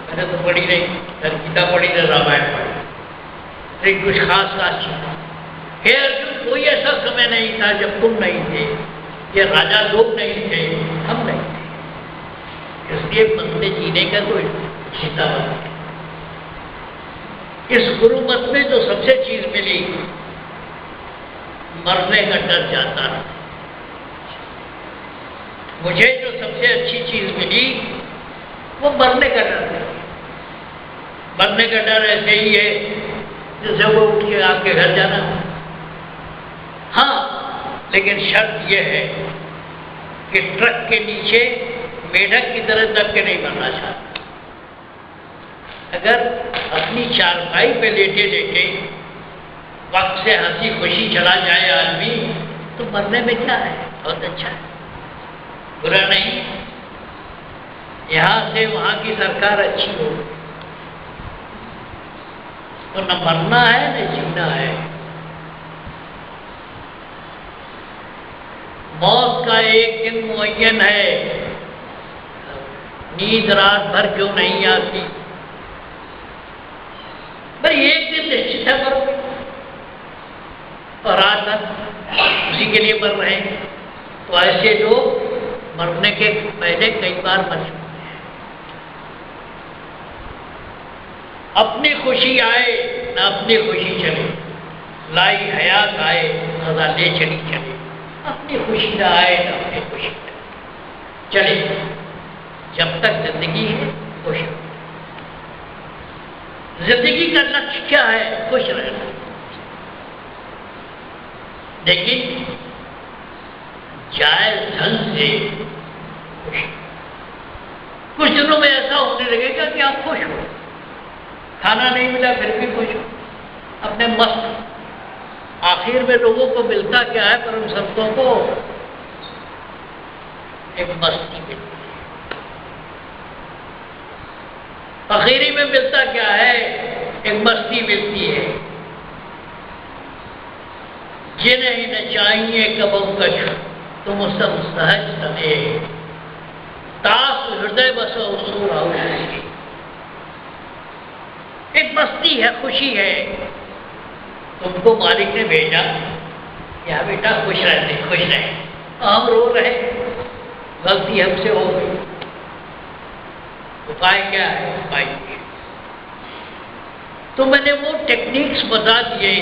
मैंने तो पढ़ी नहीं, गीता पढ़ी न रामायण पढ़ी, लेकिन कुछ खास चीज। हे अर्जुन, कोई ऐसा समय नहीं था जब तुम नहीं थे, ये राजा लोग नहीं थे, हम नहीं थे। इसलिए बंदे जीने का कोई हिस्सा बन। इस गुरु मत में जो सबसे चीज मिली, मरने का डर जाता है। मुझे जो सबसे अच्छी चीज मिली वो मरने का डर है। मरने का डर ऐसे ही है जैसे वो उठ के आपके घर जाना। हाँ, लेकिन शर्त यह है कि ट्रक के नीचे मेढक की तरह दब के नहीं मरना चाहता। अगर अपनी चारपाई पे लेटे लेटे वक्त से हंसी खुशी चला जाए आदमी, तो मरने में क्या है? बहुत अच्छा है, बुरा नहीं। यहां से वहां की सरकार अच्छी हो तो न मरना है न जीना है। मौत का एक दिन मुअय्यन है। नींद रात भर क्यों नहीं आती? पर एक दिन निश्चित है मरोगे, और रात भर उसी के लिए मर रहे हैं। तो ऐसे लोग मरने के पहले कई बार मर चुके हैं। अपनी खुशी आए न अपनी खुशी चले, लाई हयात आए सदा ले चली चले। अपनी खुशी न आए न अपनी खुशी चले। जब तक जिंदगी है खुश रहो। जिंदगी का लक्ष्य क्या है? खुश रहना। लेकिन जायज ढंग से खुश। कुछ दिनों में ऐसा होने लगेगा कि आप खुश हो, खाना नहीं मिला फिर भी खुश हो, अपने मस्त। आखिर में लोगों को मिलता क्या है? परम संतों को एक मस्ती मिलती है। आखिरी में मिलता क्या है? एक मस्ती मिलती है। जिन्हें न चाहिए कबों कछ, तुम सब सहज सने, तास हृदय बसो सूरा। एक मस्ती है, खुशी है। तुमको मालिक ने भेजा, या बेटा खुश रहते, खुश रहे। हम रो रहे, गलती हमसे हो गई। उपाय क्या है? उपाय तो मैंने वो टेक्निक्स बता दिए,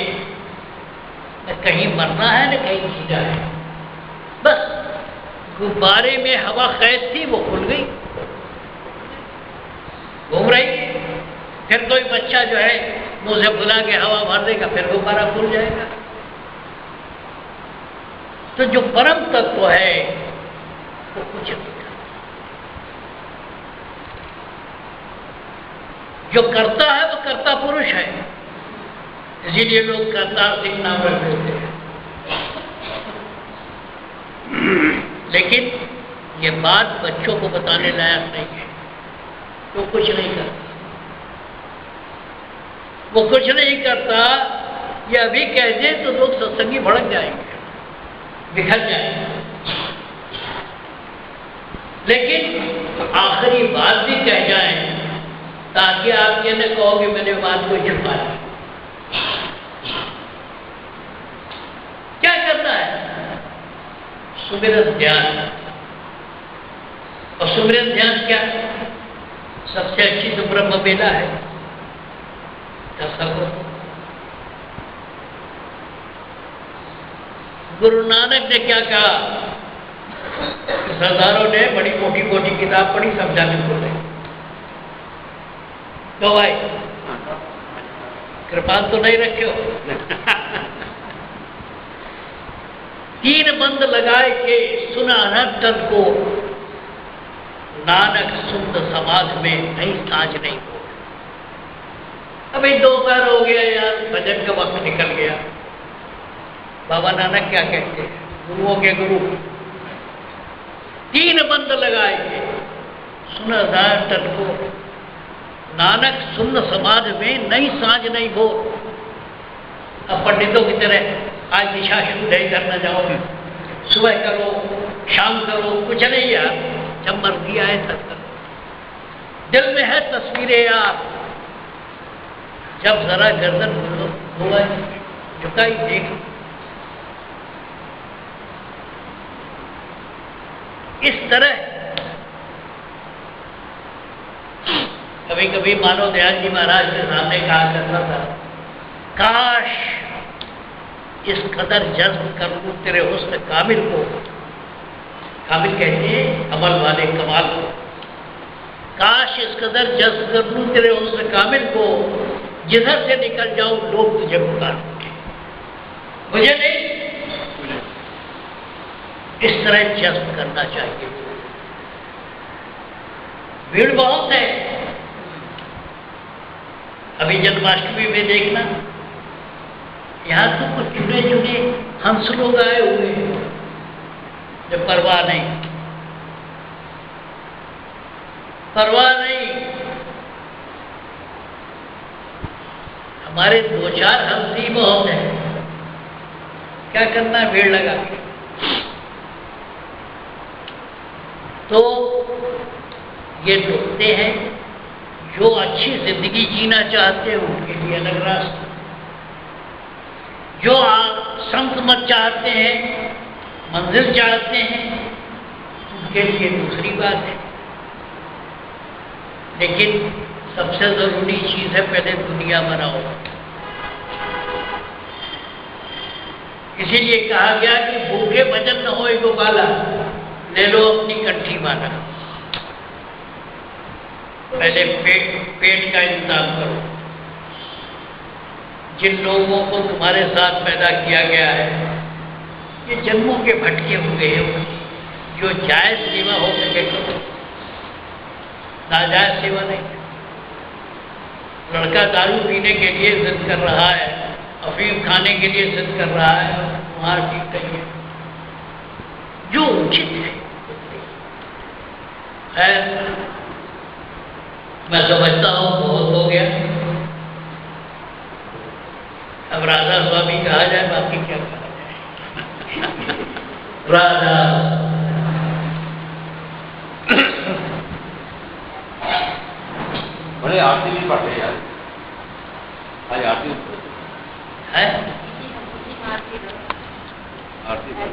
न कहीं मरना है न कहीं जीना है। गुब्बारे में हवा कैद थी, वो खुल गई, घूम रही है। फिर कोई बच्चा जो है मुंह से बुला के हवा भर देगा, फिर गुब्बारा खुल जाएगा। तो जो परम तत्व है वो कुछ नहीं करता। जो करता है वो कर्ता पुरुष है, इसीलिए लोग करतार सिंह नाम रख देते हैं। लेकिन ये बात बच्चों को बताने लायक नहीं है। वो कुछ नहीं करता, वो कुछ नहीं करता। ये अभी कह दे तो लोग सत्संगी भड़क जाएंगे, बिखर जाएंगे। लेकिन आखिरी बात भी कह जाए ताकि आप ये न कहो कि मैंने बात को छुपा दी। क्या करना है? सुमिरन ध्यान। और सुमिरन ध्यान क्या है? सबसे अच्छी तो ब्रह्म बेला है, तसव्वुर। गुरु नानक ने क्या कहा? सरदारों ने बड़ी मोटी मोटी किताब पढ़ी, समझाने को नहीं। तो भाई कृपाल तो नहीं रखे हो। 3 बंद लगाए के सुना अनंतन को, नानक सुंद समाज में नहीं साझ नहीं हो। अभी दोपहर हो गया यार, भजन का वक्त निकल गया। बाबा नानक क्या कहते हैं? गुरुओं के गुरु 3 बंद लगाएंगे, सुना अनंतन को, नानक सुंद समाज में नहीं साझ नहीं हो। अब पंडितों की तरह आज दिशा शुद्ध है, इधर न जाओ, सुबह करो शाम करो, कुछ नहीं यार, जब मर्जी आए तब करो। दिल में है तस्वीरें यार, जब जरा गर्दन हुआ झुकाई देख। इस तरह कभी कभी मानो दयाल जी महाराज के सामने कहा करता था, काश इस कदर जज्ब कर लूं तेरे हुस्न कामिल को। कामिल कहते हैं अमल वाले कमाल को। काश इस कदर जज्ब कर लूं तेरे हुस्न कामिल को, जिधर से निकल जाऊं लोग तुझे पुकारेंगे, मुझे नहीं। इस तरह जज्ब करना चाहिए। भीड़ बहुत है। अभी जन्माष्टमी में देखना, यहाँ तो कुछ चुने चुने हंस लोग आए हुए हैं, जब परवाह नहीं, परवाह नहीं। हमारे 2-4 हंस ही बहुत है, क्या करना है भीड़ लगा के। तो ये ढूंढते हैं जो अच्छी जिंदगी जीना चाहते हैं उनके लिए अलग रास्ता, जो संत मत चाहते हैं, मंजिल चाहते हैं, उनके लिए दूसरी बात है। लेकिन सबसे जरूरी चीज है पहले दुनिया बनाओ। इसीलिए कहा गया कि भूखे भजन न होए गोपाला, ले लो अपनी कंठी माना। पहले पेट का इंतजाम करो। जिन लोगों को तुम्हारे साथ पैदा किया गया है, ये जन्मों के भटके हुए हैं, जो जायज सेवा हो सके करो, नाजायज सेवा नहीं। लड़का दारू पीने के लिए जिद कर रहा है, अफीम खाने के लिए जिद कर रहा है, वहां ठीक नहीं है। जो उचित है मैं समझता हूं बहुत हो गया। अब राधा स्वामी कहा जाए, बाकी क्या कहा जाए। राधा बड़े आरती भी पढ़ते यार, आज आरती है आरती ले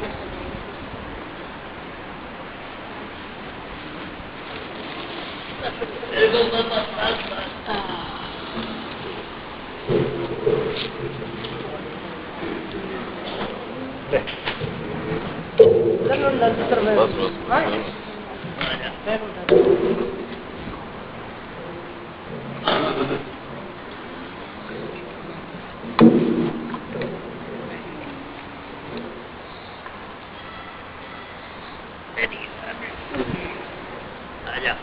आजा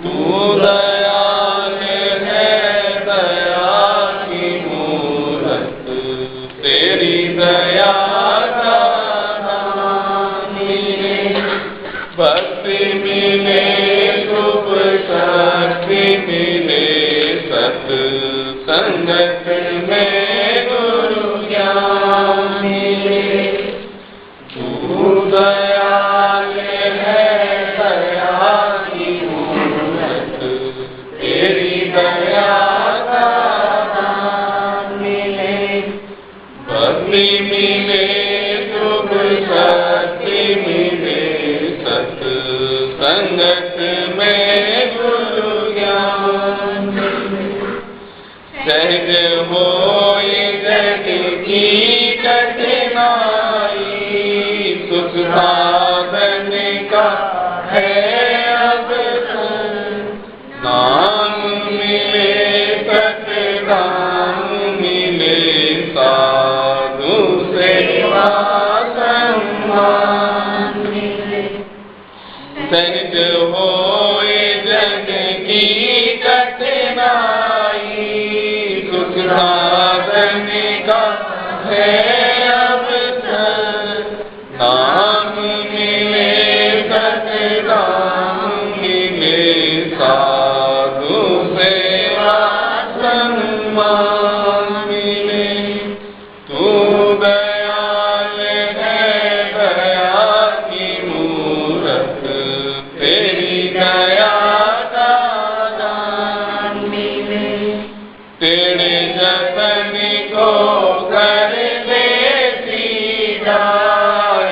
तू दयाल है, दया की मूरत, तेरी दया का नाम मिले, भक्ति मिले, शुभ शक्ति मिले, सत्संगत में गुरु ज्ञान मिले। तू दयाल है, दया की मूरत, तेरी दया का नाम मिले, भक्ति मिले, शुभ शक्ति मिले, सत्संगत में गुरु ज्ञान मिले। सहज होए जग की कठिनाई, सुख साधन का है अब नाम मिले, सतनाम मिले, साधु सेवा सम्मान मिले। सहज होए जग की कठिनाई, सुख साधन का है अब नाम मिले, सतनाम मिले, साधु सेवा सम्मान मिले। तू दयाल है, दया की मूरत, तेरी दया का दान मिले, तेरे जतन को कर दे सीधा,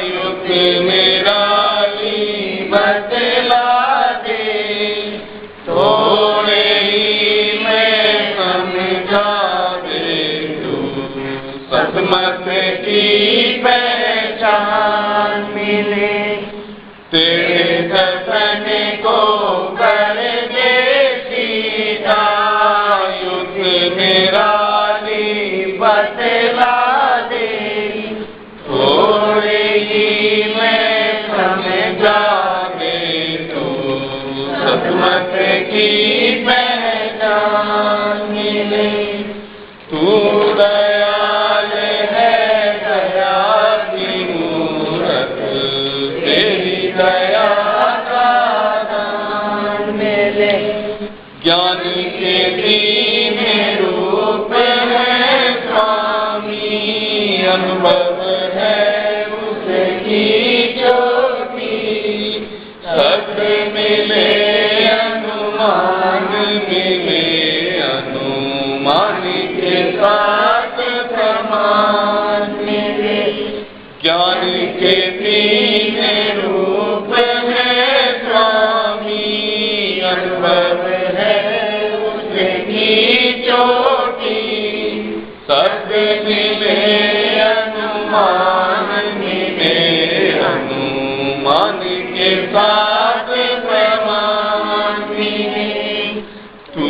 युग निराली बतला दे, थोड़े ही मैं समझा दे, तू सतमत की पहचान मिले, तेरे जतन को कर दे सीधा, युग निराली बतला दे, थोड़े ही मैं समझा दे, तू सतमत की पहचान मिले। तू दयाल है, दया की मूरत, तेरी दया का दान मिले। ज्ञान के दीने रूप है स्वामी, अनुभव है उसकी ज्योति, सत्य मिले, अनुमान मिले, अनुमान के साथ प्रमाण मिले। ज्ञान के दीने रूप है स्वामी, अनुभव है उसकी चोटी, सत्य मिले, अनुमान मिले, अनुमान के साथ प्रमाण मिले। तू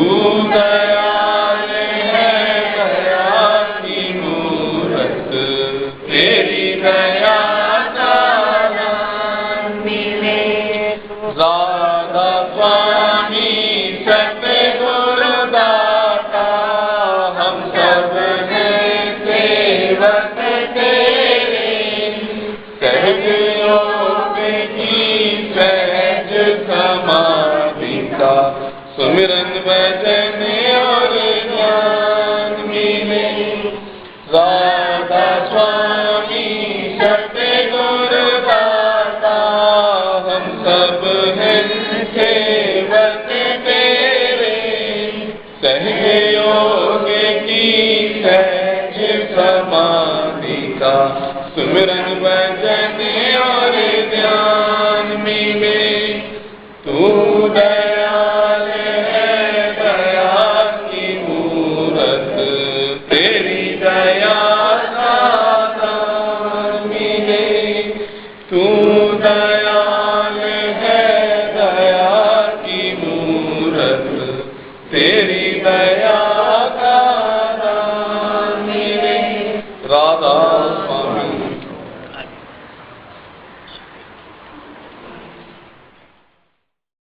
दयाल है, दया की मूरत, तेरी दया का दान मिले। राधा स्वामी सतगुरु दाता, हम सब हैं सेवक तेरे, सहज योग की सहज समाधि का सुमिरन भजन और ज्ञान मिले। राधा स्वामी का, सुमिरन भजन और ध्यान मिले।